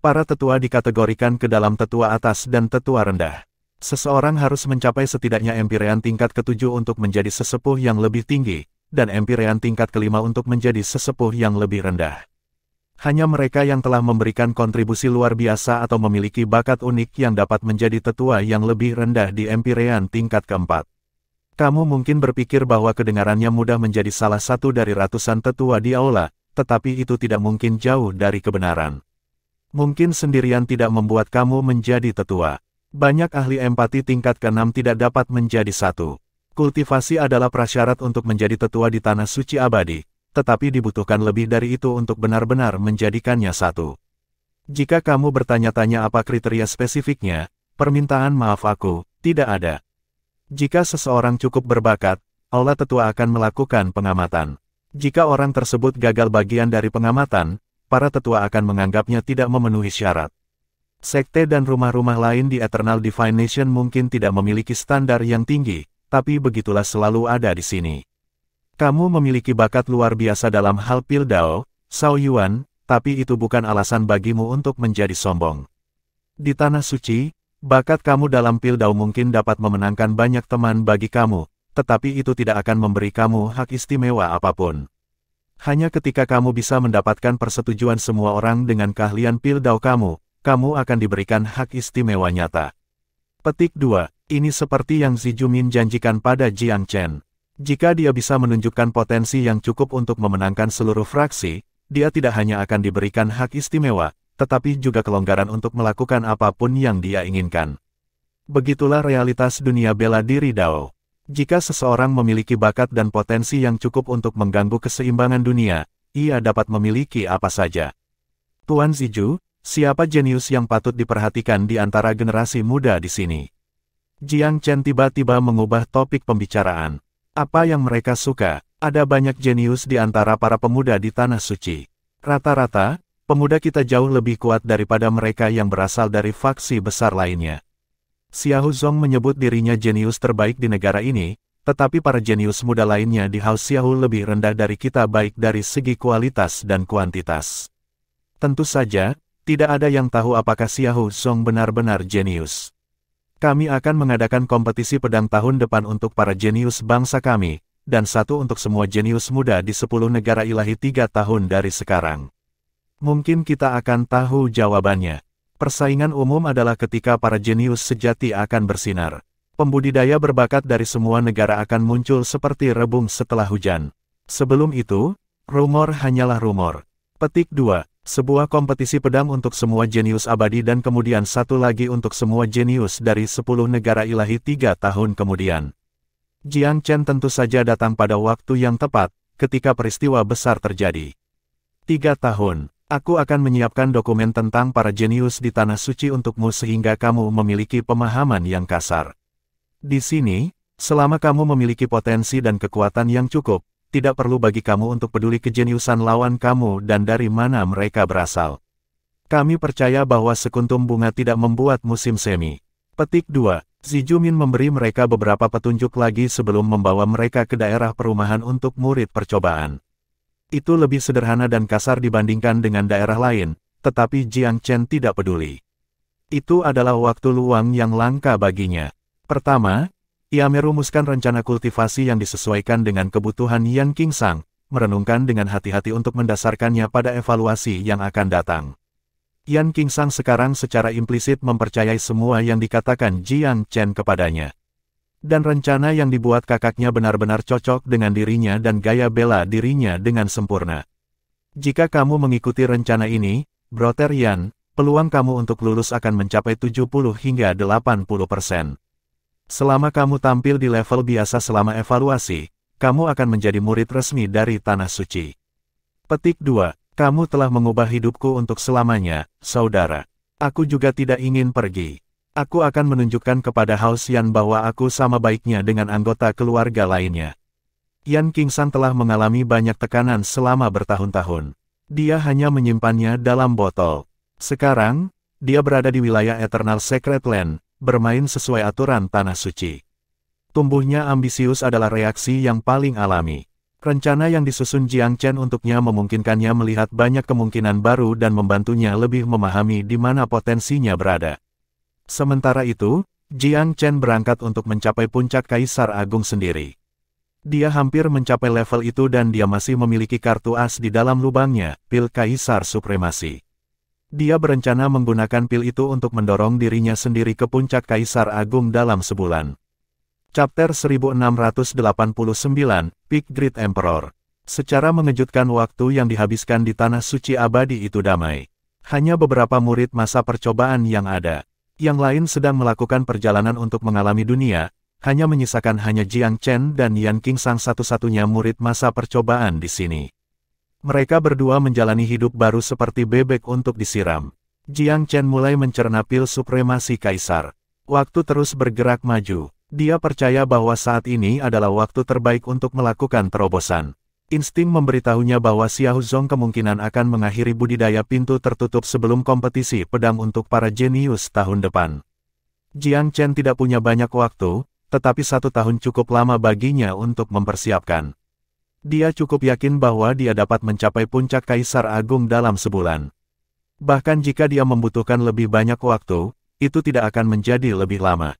S1: Para tetua dikategorikan ke dalam tetua atas dan tetua rendah. Seseorang harus mencapai setidaknya empirean tingkat ke-7 untuk menjadi sesepuh yang lebih tinggi, dan empirean tingkat ke-5 untuk menjadi sesepuh yang lebih rendah. Hanya mereka yang telah memberikan kontribusi luar biasa atau memiliki bakat unik yang dapat menjadi tetua yang lebih rendah di empirean tingkat ke-4. Kamu mungkin berpikir bahwa kedengarannya mudah menjadi salah satu dari ratusan tetua di aula, tetapi itu tidak mungkin jauh dari kebenaran. Mungkin sendirian tidak membuat kamu menjadi tetua. Banyak ahli empati tingkat ke-6 tidak dapat menjadi satu. Kultivasi adalah prasyarat untuk menjadi tetua di Tanah Suci Abadi, tetapi dibutuhkan lebih dari itu untuk benar-benar menjadikannya satu. Jika kamu bertanya-tanya apa kriteria spesifiknya, permintaan maaf aku, tidak ada. Jika seseorang cukup berbakat, aula tetua akan melakukan pengamatan. Jika orang tersebut gagal bagian dari pengamatan, para tetua akan menganggapnya tidak memenuhi syarat. Sekte dan rumah-rumah lain di Eternal Divine Nation mungkin tidak memiliki standar yang tinggi, tapi begitulah selalu ada di sini. Kamu memiliki bakat luar biasa dalam hal Pildao, Sao Yuan, tapi itu bukan alasan bagimu untuk menjadi sombong. Di Tanah Suci, bakat kamu dalam Pildao mungkin dapat memenangkan banyak teman bagi kamu, tetapi itu tidak akan memberi kamu hak istimewa apapun. Hanya ketika kamu bisa mendapatkan persetujuan semua orang dengan keahlian Pildao kamu akan diberikan hak istimewa nyata. Petik 2. Ini seperti yang Zijumin janjikan pada Jiang Chen. Jika dia bisa menunjukkan potensi yang cukup untuk memenangkan seluruh fraksi, dia tidak hanya akan diberikan hak istimewa, tetapi juga kelonggaran untuk melakukan apapun yang dia inginkan. Begitulah realitas dunia bela diri Dao. Jika seseorang memiliki bakat dan potensi yang cukup untuk mengganggu keseimbangan dunia, ia dapat memiliki apa saja. Tuan Ziju, siapa jenius yang patut diperhatikan di antara generasi muda di sini? Jiang Chen tiba-tiba mengubah topik pembicaraan. Apa yang mereka suka? Ada banyak jenius di antara para pemuda di Tanah Suci. Rata-rata, pemuda kita jauh lebih kuat daripada mereka yang berasal dari faksi besar lainnya. Xiahou Zong menyebut dirinya jenius terbaik di negara ini, tetapi para jenius muda lainnya di House Xiahou lebih rendah dari kita baik dari segi kualitas dan kuantitas. Tentu saja, tidak ada yang tahu apakah Xiahou Zong benar-benar jenius. Kami akan mengadakan kompetisi pedang tahun depan untuk para jenius bangsa kami, dan satu untuk semua jenius muda di 10 negara ilahi 3 tahun dari sekarang. Mungkin kita akan tahu jawabannya. Persaingan umum adalah ketika para jenius sejati akan bersinar. Pembudidaya berbakat dari semua negara akan muncul seperti rebung setelah hujan. Sebelum itu, rumor hanyalah rumor. Petik 2. Sebuah kompetisi pedang untuk semua jenius abadi dan kemudian satu lagi untuk semua jenius dari 10 negara ilahi 3 tahun kemudian. Jiang Chen tentu saja datang pada waktu yang tepat, ketika peristiwa besar terjadi. 3 tahun. Aku akan menyiapkan dokumen tentang para jenius di Tanah Suci untukmu sehingga kamu memiliki pemahaman yang kasar. Di sini, selama kamu memiliki potensi dan kekuatan yang cukup, tidak perlu bagi kamu untuk peduli kejeniusan lawan kamu dan dari mana mereka berasal. Kami percaya bahwa sekuntum bunga tidak membuat musim semi. Petik 2. Ziju Min memberi mereka beberapa petunjuk lagi sebelum membawa mereka ke daerah perumahan untuk murid percobaan. Itu lebih sederhana dan kasar dibandingkan dengan daerah lain, tetapi Jiang Chen tidak peduli. Itu adalah waktu luang yang langka baginya. Pertama, ia merumuskan rencana kultivasi yang disesuaikan dengan kebutuhan Yan Qingsang, merenungkan dengan hati-hati untuk mendasarkannya pada evaluasi yang akan datang. Yan Qingsang sekarang secara implisit mempercayai semua yang dikatakan Jiang Chen kepadanya. Dan rencana yang dibuat kakaknya benar-benar cocok dengan dirinya dan gaya bela dirinya dengan sempurna. Jika kamu mengikuti rencana ini, Brother Yan, peluang kamu untuk lulus akan mencapai 70 hingga 80%. Selama kamu tampil di level biasa selama evaluasi, kamu akan menjadi murid resmi dari Tanah Suci. Petik 2. Kamu telah mengubah hidupku untuk selamanya, saudara. Aku juga tidak ingin pergi. Aku akan menunjukkan kepada House Yan bahwa aku sama baiknya dengan anggota keluarga lainnya. Yan Qingsang telah mengalami banyak tekanan selama bertahun-tahun. Dia hanya menyimpannya dalam botol. Sekarang, dia berada di wilayah Eternal Secret Land, bermain sesuai aturan Tanah Suci. Tumbuhnya ambisius adalah reaksi yang paling alami. Rencana yang disusun Jiang Chen untuknya memungkinkannya melihat banyak kemungkinan baru dan membantunya lebih memahami di mana potensinya berada. Sementara itu, Jiang Chen berangkat untuk mencapai puncak Kaisar Agung sendiri. Dia hampir mencapai level itu dan dia masih memiliki kartu as di dalam lubangnya, pil Kaisar Supremasi. Dia berencana menggunakan pil itu untuk mendorong dirinya sendiri ke puncak Kaisar Agung dalam sebulan. Chapter 1689, Peak Great Emperor. Secara mengejutkan waktu yang dihabiskan di Tanah Suci Abadi itu damai. Hanya beberapa murid masa percobaan yang ada. Yang lain sedang melakukan perjalanan untuk mengalami dunia, hanya menyisakan Jiang Chen dan Yan Qingsang satu-satunya murid masa percobaan di sini. Mereka berdua menjalani hidup baru seperti bebek untuk disiram. Jiang Chen mulai mencerna pil supremasi kaisar. Waktu terus bergerak maju. Dia percaya bahwa saat ini adalah waktu terbaik untuk melakukan terobosan. Insting memberitahunya bahwa Xiahou Zong kemungkinan akan mengakhiri budidaya pintu tertutup sebelum kompetisi pedang untuk para jenius tahun depan. Jiang Chen tidak punya banyak waktu, tetapi 1 tahun cukup lama baginya untuk mempersiapkan. Dia cukup yakin bahwa dia dapat mencapai puncak Kaisar Agung dalam sebulan. Bahkan jika dia membutuhkan lebih banyak waktu, itu tidak akan menjadi lebih lama.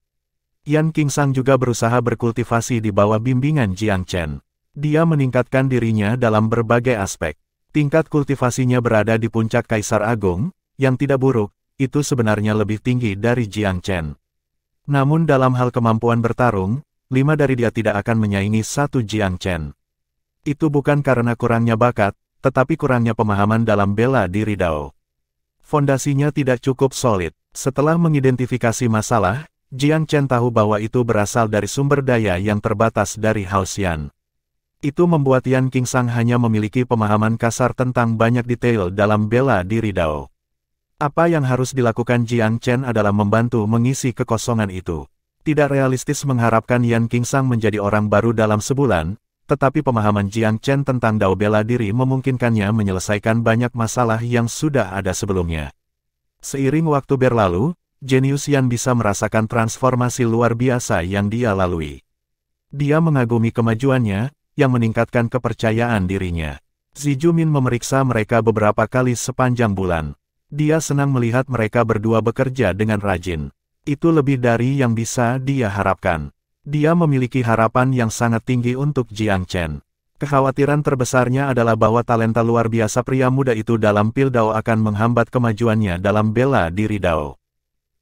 S1: Yan Qingsang juga berusaha berkultivasi di bawah bimbingan Jiang Chen. Dia meningkatkan dirinya dalam berbagai aspek. Tingkat kultivasinya berada di puncak Kaisar Agung, yang tidak buruk, itu sebenarnya lebih tinggi dari Jiang Chen. Namun dalam hal kemampuan bertarung, 5 dari dia tidak akan menyaingi 1 Jiang Chen. Itu bukan karena kurangnya bakat, tetapi kurangnya pemahaman dalam bela diri Dao. Fondasinya tidak cukup solid. Setelah mengidentifikasi masalah, Jiang Chen tahu bahwa itu berasal dari sumber daya yang terbatas dari Hao Xian. Itu membuat Yan Qingsang hanya memiliki pemahaman kasar tentang banyak detail dalam bela diri Dao. Apa yang harus dilakukan Jiang Chen adalah membantu mengisi kekosongan itu. Tidak realistis mengharapkan Yan Qingsang menjadi orang baru dalam sebulan, tetapi pemahaman Jiang Chen tentang Dao bela diri memungkinkannya menyelesaikan banyak masalah yang sudah ada sebelumnya. Seiring waktu berlalu, jenius Yan bisa merasakan transformasi luar biasa yang dia lalui. Dia mengagumi kemajuannya, yang meningkatkan kepercayaan dirinya. Zi Jumin memeriksa mereka beberapa kali sepanjang bulan. Dia senang melihat mereka berdua bekerja dengan rajin. Itu lebih dari yang bisa dia harapkan. Dia memiliki harapan yang sangat tinggi untuk Jiang Chen. Kekhawatiran terbesarnya adalah bahwa talenta luar biasa pria muda itu dalam pil Dao akan menghambat kemajuannya dalam bela diri Dao.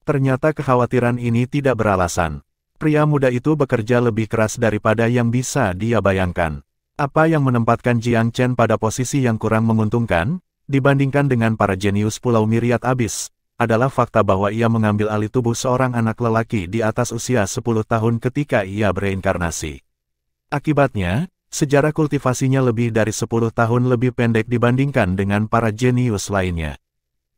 S1: Ternyata kekhawatiran ini tidak beralasan. Pria muda itu bekerja lebih keras daripada yang bisa dia bayangkan. Apa yang menempatkan Jiang Chen pada posisi yang kurang menguntungkan, dibandingkan dengan para jenius Pulau Myriad Abyss, adalah fakta bahwa ia mengambil alih tubuh seorang anak lelaki di atas usia 10 tahun ketika ia bereinkarnasi. Akibatnya, sejarah kultivasinya lebih dari 10 tahun lebih pendek dibandingkan dengan para jenius lainnya.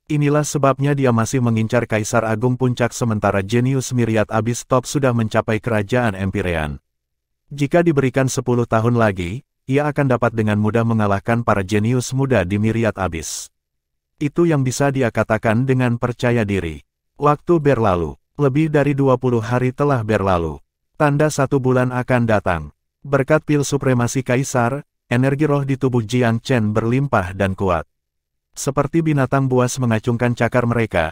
S1: Inilah sebabnya dia masih mengincar Kaisar Agung Puncak sementara jenius Myriad Abyss Top sudah mencapai kerajaan Empyrean. Jika diberikan 10 tahun lagi, ia akan dapat dengan mudah mengalahkan para jenius muda di Myriad Abyss. Itu yang bisa dia katakan dengan percaya diri. Waktu berlalu, lebih dari 20 hari telah berlalu. Tanda 1 bulan akan datang. Berkat pil supremasi Kaisar, energi roh di tubuh Jiang Chen berlimpah dan kuat. Seperti binatang buas mengacungkan cakar mereka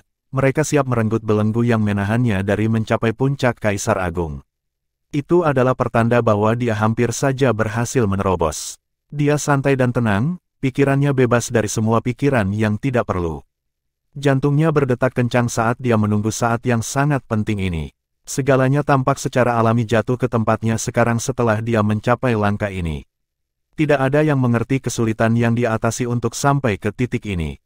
S1: siap merenggut belenggu yang menahannya dari mencapai puncak Kaisar Agung. Itu adalah pertanda bahwa dia hampir saja berhasil menerobos. Dia santai dan tenang, pikirannya bebas dari semua pikiran yang tidak perlu. Jantungnya berdetak kencang saat dia menunggu saat yang sangat penting ini. Segalanya tampak secara alami jatuh ke tempatnya sekarang setelah dia mencapai langkah ini. Tidak ada yang mengerti kesulitan yang dia atasi untuk sampai ke titik ini.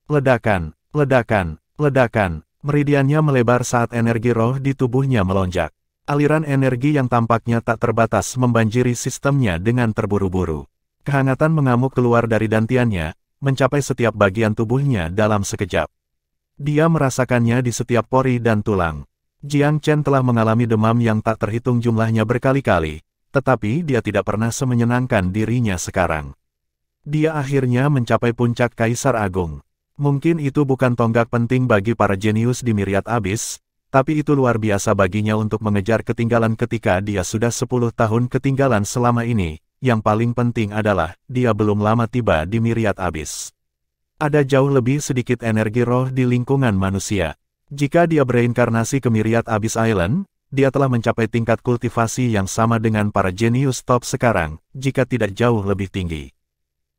S1: Ledakan, ledakan, ledakan, meridiannya melebar saat energi roh di tubuhnya melonjak. Aliran energi yang tampaknya tak terbatas membanjiri sistemnya dengan terburu-buru. Kehangatan mengamuk keluar dari dantiannya, mencapai setiap bagian tubuhnya dalam sekejap. Dia merasakannya di setiap pori dan tulang. Jiang Chen telah mengalami demam yang tak terhitung jumlahnya berkali-kali. Tetapi dia tidak pernah semenyenangkan dirinya sekarang. Dia akhirnya mencapai puncak Kaisar Agung. Mungkin itu bukan tonggak penting bagi para jenius di Myriad Abyss, tapi itu luar biasa baginya untuk mengejar ketinggalan ketika dia sudah 10 tahun ketinggalan selama ini. Yang paling penting adalah, dia belum lama tiba di Myriad Abyss. Ada jauh lebih sedikit energi roh di lingkungan manusia. Jika dia bereinkarnasi ke Myriad Abyss Island, dia telah mencapai tingkat kultivasi yang sama dengan para jenius top sekarang, jika tidak jauh lebih tinggi.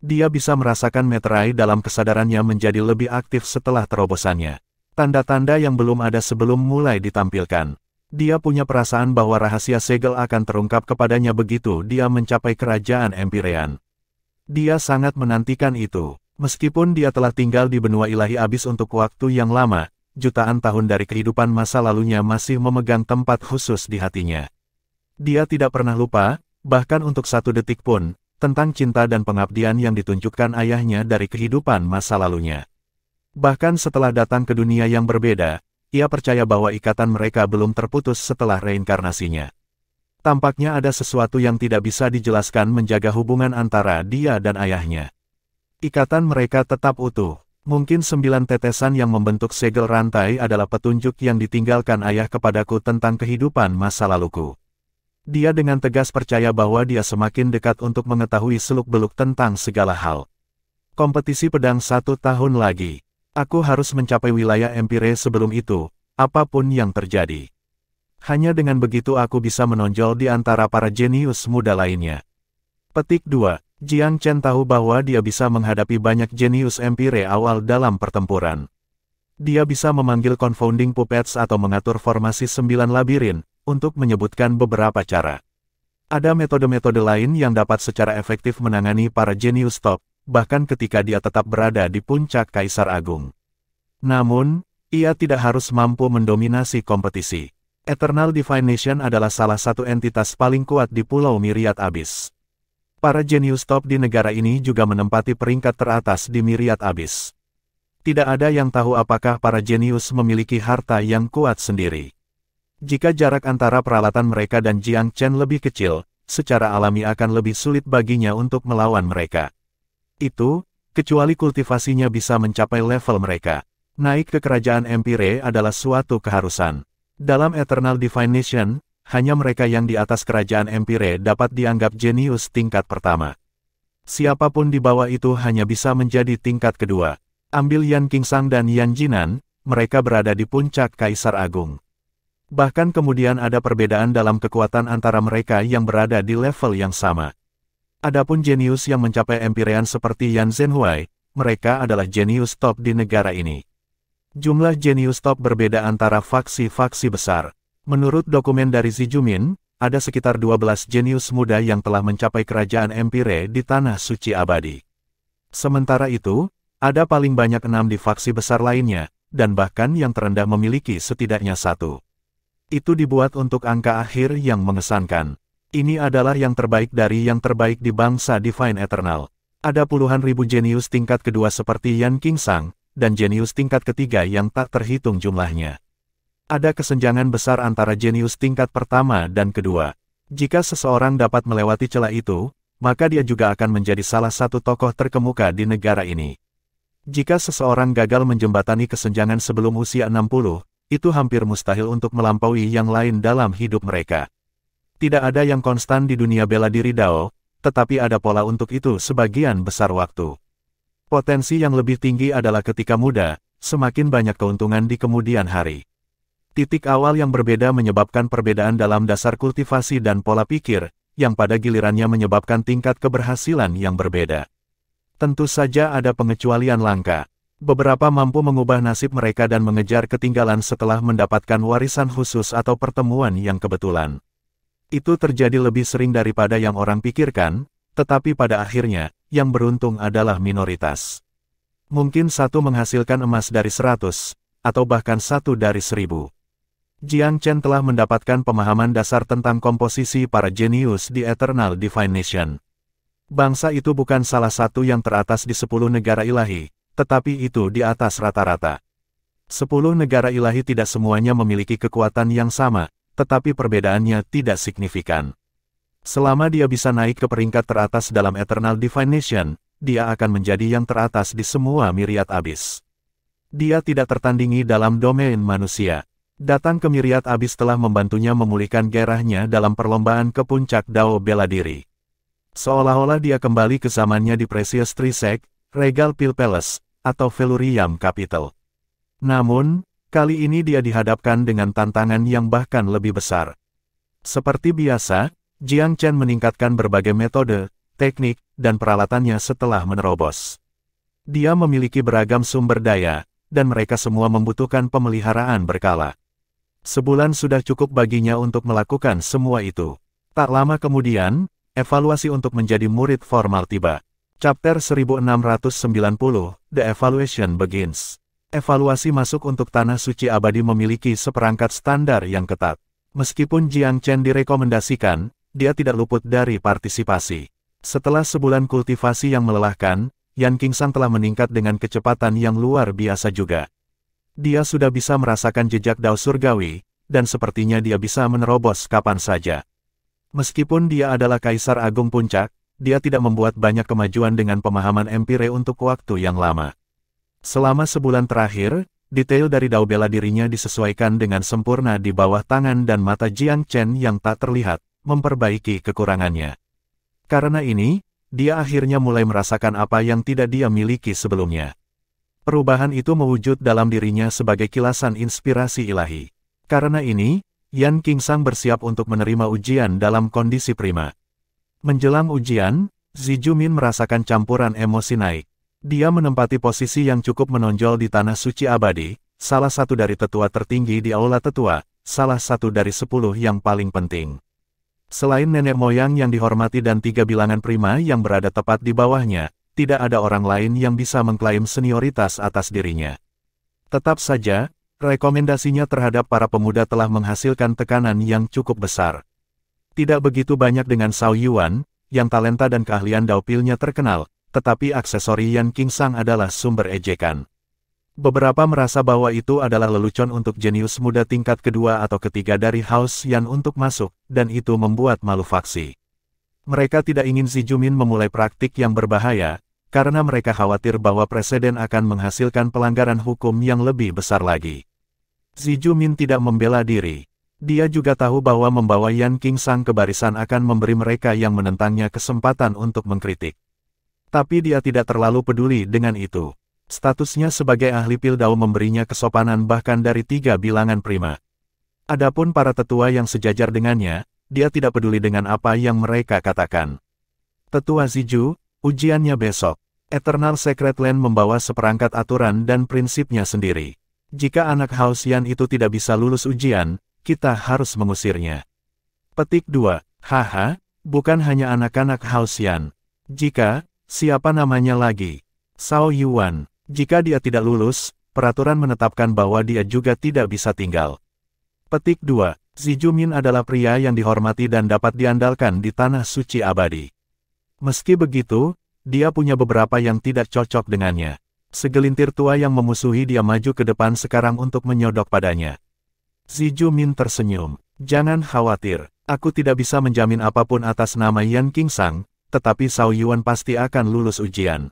S1: Dia bisa merasakan meterai dalam kesadarannya menjadi lebih aktif setelah terobosannya. Tanda-tanda yang belum ada sebelum mulai ditampilkan. Dia punya perasaan bahwa rahasia segel akan terungkap kepadanya begitu dia mencapai kerajaan Empyrean. Dia sangat menantikan itu. Meskipun dia telah tinggal di benua ilahi abis untuk waktu yang lama, jutaan tahun dari kehidupan masa lalunya masih memegang tempat khusus di hatinya. Dia tidak pernah lupa, bahkan untuk 1 detik pun, tentang cinta dan pengabdian yang ditunjukkan ayahnya dari kehidupan masa lalunya. Bahkan setelah datang ke dunia yang berbeda, ia percaya bahwa ikatan mereka belum terputus setelah reinkarnasinya. Tampaknya ada sesuatu yang tidak bisa dijelaskan menjaga hubungan antara dia dan ayahnya. Ikatan mereka tetap utuh. Mungkin 9 tetesan yang membentuk segel rantai adalah petunjuk yang ditinggalkan ayah kepadaku tentang kehidupan masa laluku. Dia dengan tegas percaya bahwa dia semakin dekat untuk mengetahui seluk-beluk tentang segala hal. Kompetisi pedang 1 tahun lagi. Aku harus mencapai wilayah Empire sebelum itu, apapun yang terjadi. Hanya dengan begitu aku bisa menonjol di antara para jenius muda lainnya. Petik 2. Jiang Chen tahu bahwa dia bisa menghadapi banyak jenius Empire awal dalam pertempuran. Dia bisa memanggil confounding puppets atau mengatur formasi 9 labirin, untuk menyebutkan beberapa cara. Ada metode-metode lain yang dapat secara efektif menangani para jenius top, bahkan ketika dia tetap berada di puncak Kaisar Agung. Namun, ia tidak harus mampu mendominasi kompetisi. Eternal Divine Nation adalah salah satu entitas paling kuat di Pulau Myriad Abyss. Para jenius top di negara ini juga menempati peringkat teratas di Myriad Abyss. Tidak ada yang tahu apakah para jenius memiliki harta yang kuat sendiri. Jika jarak antara peralatan mereka dan Jiang Chen lebih kecil, secara alami akan lebih sulit baginya untuk melawan mereka. Itu, kecuali kultivasinya bisa mencapai level mereka. Naik ke kerajaan Empire adalah suatu keharusan. Dalam Eternal Divine Nation, hanya mereka yang di atas kerajaan Empire dapat dianggap jenius tingkat pertama. Siapapun di bawah itu hanya bisa menjadi tingkat kedua. Ambil Yan Qingsang dan Yan Jinan, mereka berada di puncak Kaisar Agung. Bahkan kemudian ada perbedaan dalam kekuatan antara mereka yang berada di level yang sama. Adapun jenius yang mencapai Empyrean seperti Yan Zhenhuai, mereka adalah jenius top di negara ini. Jumlah jenius top berbeda antara faksi-faksi besar. Menurut dokumen dari Xi Jumin, ada sekitar 12 jenius muda yang telah mencapai kerajaan Empire di Tanah Suci Abadi. Sementara itu, ada paling banyak 6 di faksi besar lainnya, dan bahkan yang terendah memiliki setidaknya 1. Itu dibuat untuk angka akhir yang mengesankan. Ini adalah yang terbaik dari yang terbaik di bangsa Divine Eternal. Ada puluhan ribu jenius tingkat kedua seperti Yan Qingsang, dan jenius tingkat ketiga yang tak terhitung jumlahnya. Ada kesenjangan besar antara jenius tingkat pertama dan kedua. Jika seseorang dapat melewati celah itu, maka dia juga akan menjadi salah satu tokoh terkemuka di negara ini. Jika seseorang gagal menjembatani kesenjangan sebelum usia 60, itu hampir mustahil untuk melampaui yang lain dalam hidup mereka. Tidak ada yang konstan di dunia bela diri Dao, tetapi ada pola untuk itu sebagian besar waktu. Potensi yang lebih tinggi adalah ketika muda, semakin banyak keuntungan di kemudian hari. Titik awal yang berbeda menyebabkan perbedaan dalam dasar kultivasi dan pola pikir, yang pada gilirannya menyebabkan tingkat keberhasilan yang berbeda. Tentu saja ada pengecualian langka. Beberapa mampu mengubah nasib mereka dan mengejar ketinggalan setelah mendapatkan warisan khusus atau pertemuan yang kebetulan. Itu terjadi lebih sering daripada yang orang pikirkan, tetapi pada akhirnya, yang beruntung adalah minoritas. Mungkin satu menghasilkan emas dari 100, atau bahkan 1 dari 1000. Jiang Chen telah mendapatkan pemahaman dasar tentang komposisi para jenius di Eternal Divine Nation. Bangsa itu bukan salah satu yang teratas di 10 negara ilahi, tetapi itu di atas rata-rata. 10 negara ilahi tidak semuanya memiliki kekuatan yang sama, tetapi perbedaannya tidak signifikan. Selama dia bisa naik ke peringkat teratas dalam Eternal Divine Nation, dia akan menjadi yang teratas di semua Myriad Abyss. Dia tidak tertandingi dalam domain manusia. Datang ke Myriad Abyss telah membantunya memulihkan gairahnya dalam perlombaan ke puncak Dao bela diri. Seolah-olah dia kembali ke zamannya di Precious Tree Sect, Regal Pill Palace, atau Velurium Capital. Namun, kali ini dia dihadapkan dengan tantangan yang bahkan lebih besar. Seperti biasa, Jiang Chen meningkatkan berbagai metode, teknik, dan peralatannya setelah menerobos. Dia memiliki beragam sumber daya, dan mereka semua membutuhkan pemeliharaan berkala. Sebulan sudah cukup baginya untuk melakukan semua itu. Tak lama kemudian, evaluasi untuk menjadi murid formal tiba. Chapter 1690, The Evaluation Begins. Evaluasi masuk untuk Tanah Suci Abadi memiliki seperangkat standar yang ketat. Meskipun Jiang Chen direkomendasikan, dia tidak luput dari partisipasi. Setelah sebulan kultivasi yang melelahkan, Yan Qingsang telah meningkat dengan kecepatan yang luar biasa juga. Dia sudah bisa merasakan jejak Dao surgawi, dan sepertinya dia bisa menerobos kapan saja. Meskipun dia adalah Kaisar Agung Puncak, dia tidak membuat banyak kemajuan dengan pemahaman Empire untuk waktu yang lama. Selama sebulan terakhir, detail dari Dao bela dirinya disesuaikan dengan sempurna di bawah tangan dan mata Jiang Chen yang tak terlihat, memperbaiki kekurangannya. Karena ini, dia akhirnya mulai merasakan apa yang tidak dia miliki sebelumnya. Perubahan itu mewujud dalam dirinya sebagai kilasan inspirasi ilahi. Karena ini, Yan Qingsang bersiap untuk menerima ujian dalam kondisi prima. Menjelang ujian, Xi Jumin merasakan campuran emosi naik. Dia menempati posisi yang cukup menonjol di Tanah Suci Abadi, salah satu dari tetua tertinggi di Aula Tetua, salah satu dari 10 yang paling penting. Selain nenek moyang yang dihormati dan 3 bilangan prima yang berada tepat di bawahnya, tidak ada orang lain yang bisa mengklaim senioritas atas dirinya. Tetap saja, rekomendasinya terhadap para pemuda telah menghasilkan tekanan yang cukup besar. Tidak begitu banyak dengan Zhao Yuan, yang talenta dan keahlian Daopilnya terkenal, tetapi aksesori Yan Qingsang adalah sumber ejekan. Beberapa merasa bahwa itu adalah lelucon untuk jenius muda tingkat kedua atau ketiga dari House Yan untuk masuk, dan itu membuat malu faksi. Mereka tidak ingin Xi Jumin memulai praktik yang berbahaya, karena mereka khawatir bahwa presiden akan menghasilkan pelanggaran hukum yang lebih besar lagi. Xi Jumin tidak membela diri. Dia juga tahu bahwa membawa Yan Qingsang ke barisan akan memberi mereka yang menentangnya kesempatan untuk mengkritik. Tapi dia tidak terlalu peduli dengan itu. Statusnya sebagai ahli Pildao memberinya kesopanan bahkan dari 3 bilangan prima. Adapun para tetua yang sejajar dengannya, dia tidak peduli dengan apa yang mereka katakan. Tetua Ziju, ujiannya besok. Eternal Secret Land membawa seperangkat aturan dan prinsipnya sendiri. Jika anak House Yan itu tidak bisa lulus ujian, kita harus mengusirnya. Petik 2. Haha, bukan hanya anak-anak House Yan. Jika, siapa namanya lagi? Zhao Yuan. Jika dia tidak lulus, peraturan menetapkan bahwa dia juga tidak bisa tinggal. Petik 2. Xi Jumin adalah pria yang dihormati dan dapat diandalkan di tanah suci abadi. Meski begitu, dia punya beberapa yang tidak cocok dengannya. Segelintir tua yang memusuhi dia maju ke depan sekarang untuk menyodok padanya. Xi Jumin tersenyum. Jangan khawatir, aku tidak bisa menjamin apapun atas nama Yan Qingsang, tetapi Zhao Yuan pasti akan lulus ujian.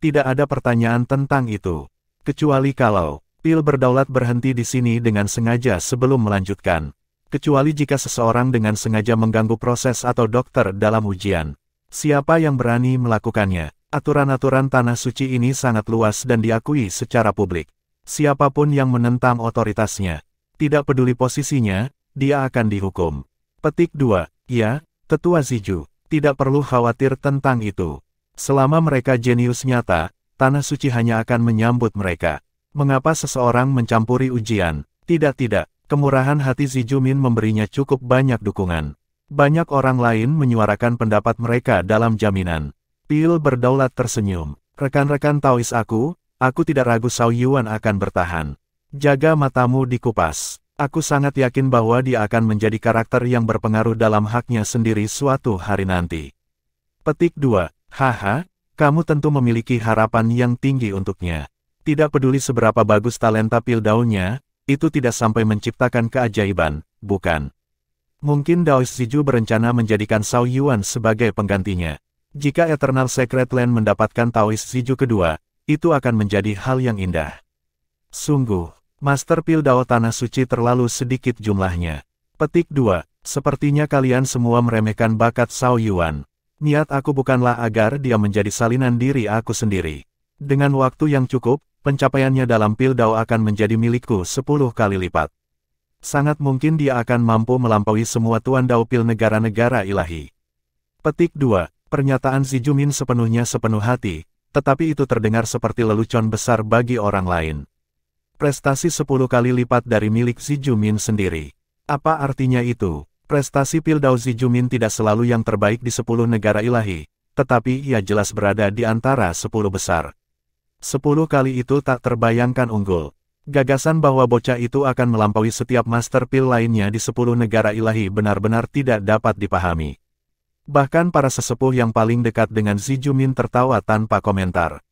S1: Tidak ada pertanyaan tentang itu. Kecuali kalau pil berdaulat berhenti di sini dengan sengaja sebelum melanjutkan. Kecuali jika seseorang dengan sengaja mengganggu proses atau dokter dalam ujian. Siapa yang berani melakukannya? Aturan-aturan tanah suci ini sangat luas dan diakui secara publik. Siapapun yang menentang otoritasnya, tidak peduli posisinya, dia akan dihukum. Petik 2. Ya, Tetua Ziju, tidak perlu khawatir tentang itu. Selama mereka jenius nyata, tanah suci hanya akan menyambut mereka. Mengapa seseorang mencampuri ujian? Tidak, kemurahan hati Xi Jumin memberinya cukup banyak dukungan. Banyak orang lain menyuarakan pendapat mereka dalam jaminan. Pil berdaulat tersenyum. Rekan-rekan Taois aku tidak ragu Zhao Yuan akan bertahan. Jaga matamu dikupas. Aku sangat yakin bahwa dia akan menjadi karakter yang berpengaruh dalam haknya sendiri suatu hari nanti. Petik 2. Haha, kamu tentu memiliki harapan yang tinggi untuknya. Tidak peduli seberapa bagus talenta Pildao-nya, itu tidak sampai menciptakan keajaiban, bukan? Mungkin Daois Ziju berencana menjadikan Zhao Yuan sebagai penggantinya. Jika Eternal Secret Land mendapatkan Taois Ziju kedua, itu akan menjadi hal yang indah. Sungguh, Master Pildao Tanah Suci terlalu sedikit jumlahnya. Petik 2. Sepertinya kalian semua meremehkan bakat Zhao Yuan. Niat aku bukanlah agar dia menjadi salinan diri aku sendiri. Dengan waktu yang cukup, pencapaiannya dalam Pildao akan menjadi milikku 10 kali lipat. Sangat mungkin dia akan mampu melampaui semua tuan Dao Pil negara-negara ilahi. Petik 2. Pernyataan Xi Jumin sepenuh hati, tetapi itu terdengar seperti lelucon besar bagi orang lain. Prestasi 10 kali lipat dari milik Xi Jumin sendiri. Apa artinya itu? Prestasi Pildao Xi Jumin tidak selalu yang terbaik di 10 negara ilahi, tetapi ia jelas berada di antara 10 besar. 10 kali itu tak terbayangkan unggul. Gagasan bahwa bocah itu akan melampaui setiap Master Pil lainnya di 10 negara ilahi benar-benar tidak dapat dipahami. Bahkan para sesepuh yang paling dekat dengan Xi Jumin tertawa tanpa komentar.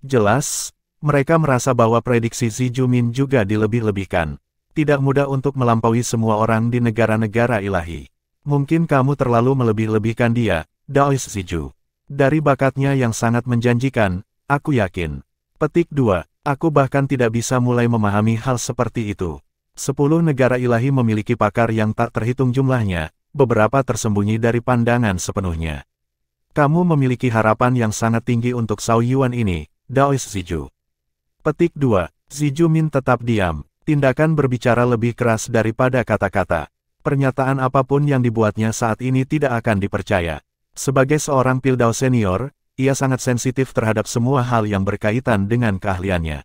S1: Jelas, mereka merasa bahwa prediksi Xi Jumin juga dilebih-lebihkan. Tidak mudah untuk melampaui semua orang di negara-negara ilahi. Mungkin kamu terlalu melebih-lebihkan dia, Daois Ziju. Dari bakatnya yang sangat menjanjikan, aku yakin. Petik 2. Aku bahkan tidak bisa mulai memahami hal seperti itu. 10 negara ilahi memiliki pakar yang tak terhitung jumlahnya, beberapa tersembunyi dari pandangan sepenuhnya. Kamu memiliki harapan yang sangat tinggi untuk Zhao Yuan ini, Daois Ziju. Petik 2. Xi Jumin tetap diam. Tindakan berbicara lebih keras daripada kata-kata. Pernyataan apapun yang dibuatnya saat ini tidak akan dipercaya. Sebagai seorang Pildao senior, ia sangat sensitif terhadap semua hal yang berkaitan dengan keahliannya.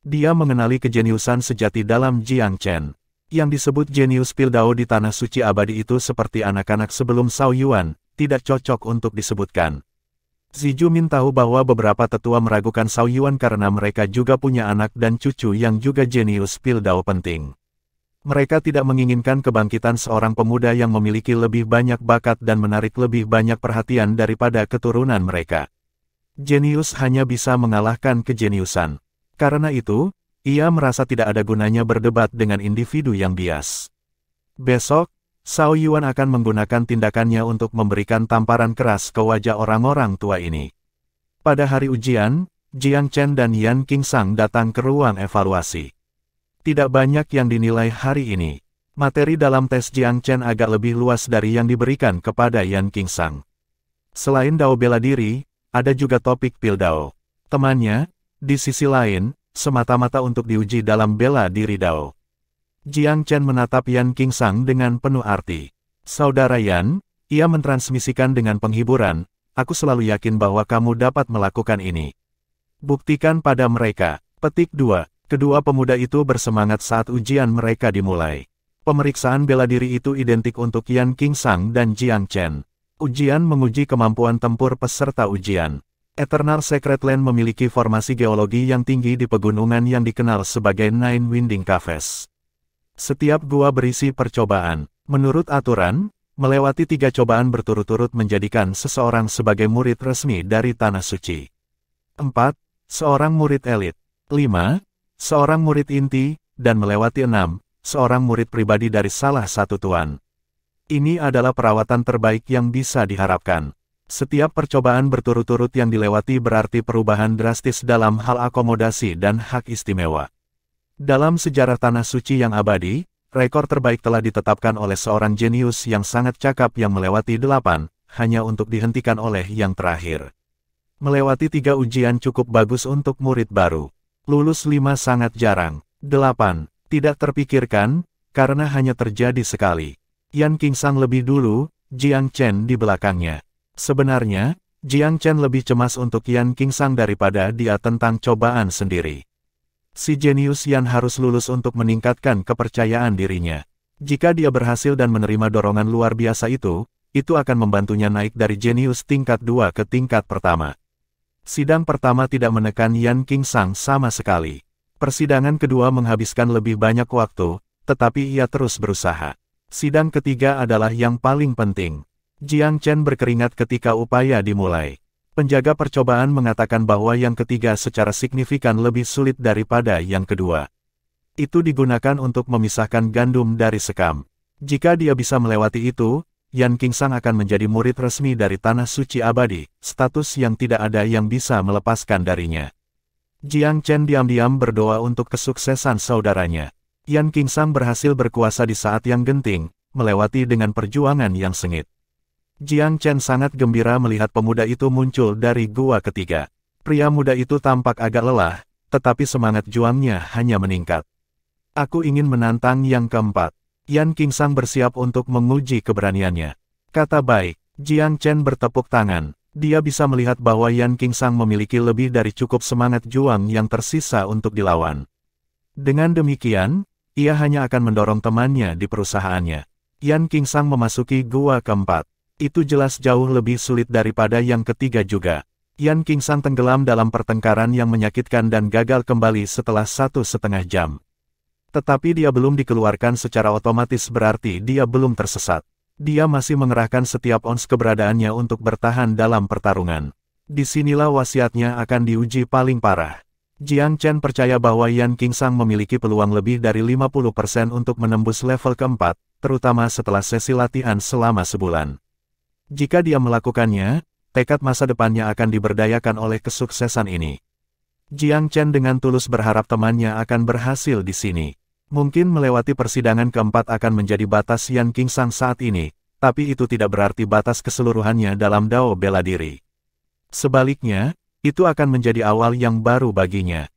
S1: Dia mengenali kejeniusan sejati dalam Jiang Chen. Yang disebut jenius Pildao di Tanah Suci Abadi itu seperti anak-anak sebelum Zhao Yuan, tidak cocok untuk disebutkan. Zijumin tahu bahwa beberapa tetua meragukan Cao Yuan karena mereka juga punya anak dan cucu yang juga jenius pil dao penting. Mereka tidak menginginkan kebangkitan seorang pemuda yang memiliki lebih banyak bakat dan menarik lebih banyak perhatian daripada keturunan mereka. Jenius hanya bisa mengalahkan kejeniusan. Karena itu, ia merasa tidak ada gunanya berdebat dengan individu yang bias. Besok, Cao Yuan akan menggunakan tindakannya untuk memberikan tamparan keras ke wajah orang-orang tua ini. Pada hari ujian, Jiang Chen dan Yan Qingsang datang ke ruang evaluasi. Tidak banyak yang dinilai hari ini. Materi dalam tes Jiang Chen agak lebih luas dari yang diberikan kepada Yan Qingsang. Selain dao bela diri, ada juga topik pil dao. Temannya, di sisi lain, semata-mata untuk diuji dalam bela diri dao. Jiang Chen menatap Yan Qingsang dengan penuh arti. Saudara Yan, ia mentransmisikan dengan penghiburan, aku selalu yakin bahwa kamu dapat melakukan ini. Buktikan pada mereka. Petik 2. Kedua pemuda itu bersemangat saat ujian mereka dimulai. Pemeriksaan bela diri itu identik untuk Yan Qingsang dan Jiang Chen. Ujian menguji kemampuan tempur peserta ujian. Eternal Secret Land memiliki formasi geologi yang tinggi di pegunungan yang dikenal sebagai Nine Winding Caves. Setiap gua berisi percobaan. Menurut aturan, melewati 3 cobaan berturut-turut menjadikan seseorang sebagai murid resmi dari Tanah Suci. 4. Seorang murid elit. 5. Seorang murid inti, dan melewati 6. Seorang murid pribadi dari salah satu tuan. Ini adalah perawatan terbaik yang bisa diharapkan. Setiap percobaan berturut-turut yang dilewati berarti perubahan drastis dalam hal akomodasi dan hak istimewa. Dalam sejarah Tanah Suci yang abadi, rekor terbaik telah ditetapkan oleh seorang jenius yang sangat cakap yang melewati 8, hanya untuk dihentikan oleh yang terakhir. Melewati 3 ujian cukup bagus untuk murid baru. Lulus 5 sangat jarang. 8. Tidak terpikirkan, karena hanya terjadi sekali. Yan Qingsang lebih dulu, Jiang Chen di belakangnya. Sebenarnya, Jiang Chen lebih cemas untuk Yan Qingsang daripada dia tentang cobaan sendiri. Si jenius Yan harus lulus untuk meningkatkan kepercayaan dirinya. Jika dia berhasil dan menerima dorongan luar biasa itu akan membantunya naik dari jenius tingkat 2 ke tingkat pertama. Sidang pertama tidak menekan Yan Qingsang sama sekali. Persidangan kedua menghabiskan lebih banyak waktu, tetapi ia terus berusaha. Sidang ketiga adalah yang paling penting. Jiang Chen berkeringat ketika upaya dimulai. Penjaga percobaan mengatakan bahwa yang ketiga secara signifikan lebih sulit daripada yang kedua. Itu digunakan untuk memisahkan gandum dari sekam. Jika dia bisa melewati itu, Yan Qingsang akan menjadi murid resmi dari Tanah Suci Abadi, status yang tidak ada yang bisa melepaskan darinya. Jiang Chen diam-diam berdoa untuk kesuksesan saudaranya. Yan Qingsang berhasil berkuasa di saat yang genting, melewati dengan perjuangan yang sengit. Jiang Chen sangat gembira melihat pemuda itu muncul dari gua ketiga. Pria muda itu tampak agak lelah, tetapi semangat juangnya hanya meningkat. Aku ingin menantang yang keempat. Yan Qingsang bersiap untuk menguji keberaniannya. Kata baik, Jiang Chen bertepuk tangan. Dia bisa melihat bahwa Yan Qingsang memiliki lebih dari cukup semangat juang yang tersisa untuk dilawan. Dengan demikian, ia hanya akan mendorong temannya di perusahaannya. Yan Qingsang memasuki gua keempat. Itu jelas jauh lebih sulit daripada yang ketiga juga. Yan Qingsang tenggelam dalam pertengkaran yang menyakitkan dan gagal kembali setelah 1,5 jam. Tetapi dia belum dikeluarkan secara otomatis berarti dia belum tersesat. Dia masih mengerahkan setiap ons keberadaannya untuk bertahan dalam pertarungan. Disinilah wasiatnya akan diuji paling parah. Jiang Chen percaya bahwa Yan Qingsang memiliki peluang lebih dari 50% untuk menembus level keempat, terutama setelah sesi latihan selama sebulan. Jika dia melakukannya, tekad masa depannya akan diberdayakan oleh kesuksesan ini. Jiang Chen dengan tulus berharap temannya akan berhasil di sini. Mungkin melewati persidangan keempat akan menjadi batas Yan Qingsang saat ini, tapi itu tidak berarti batas keseluruhannya dalam dao bela diri. Sebaliknya, itu akan menjadi awal yang baru baginya.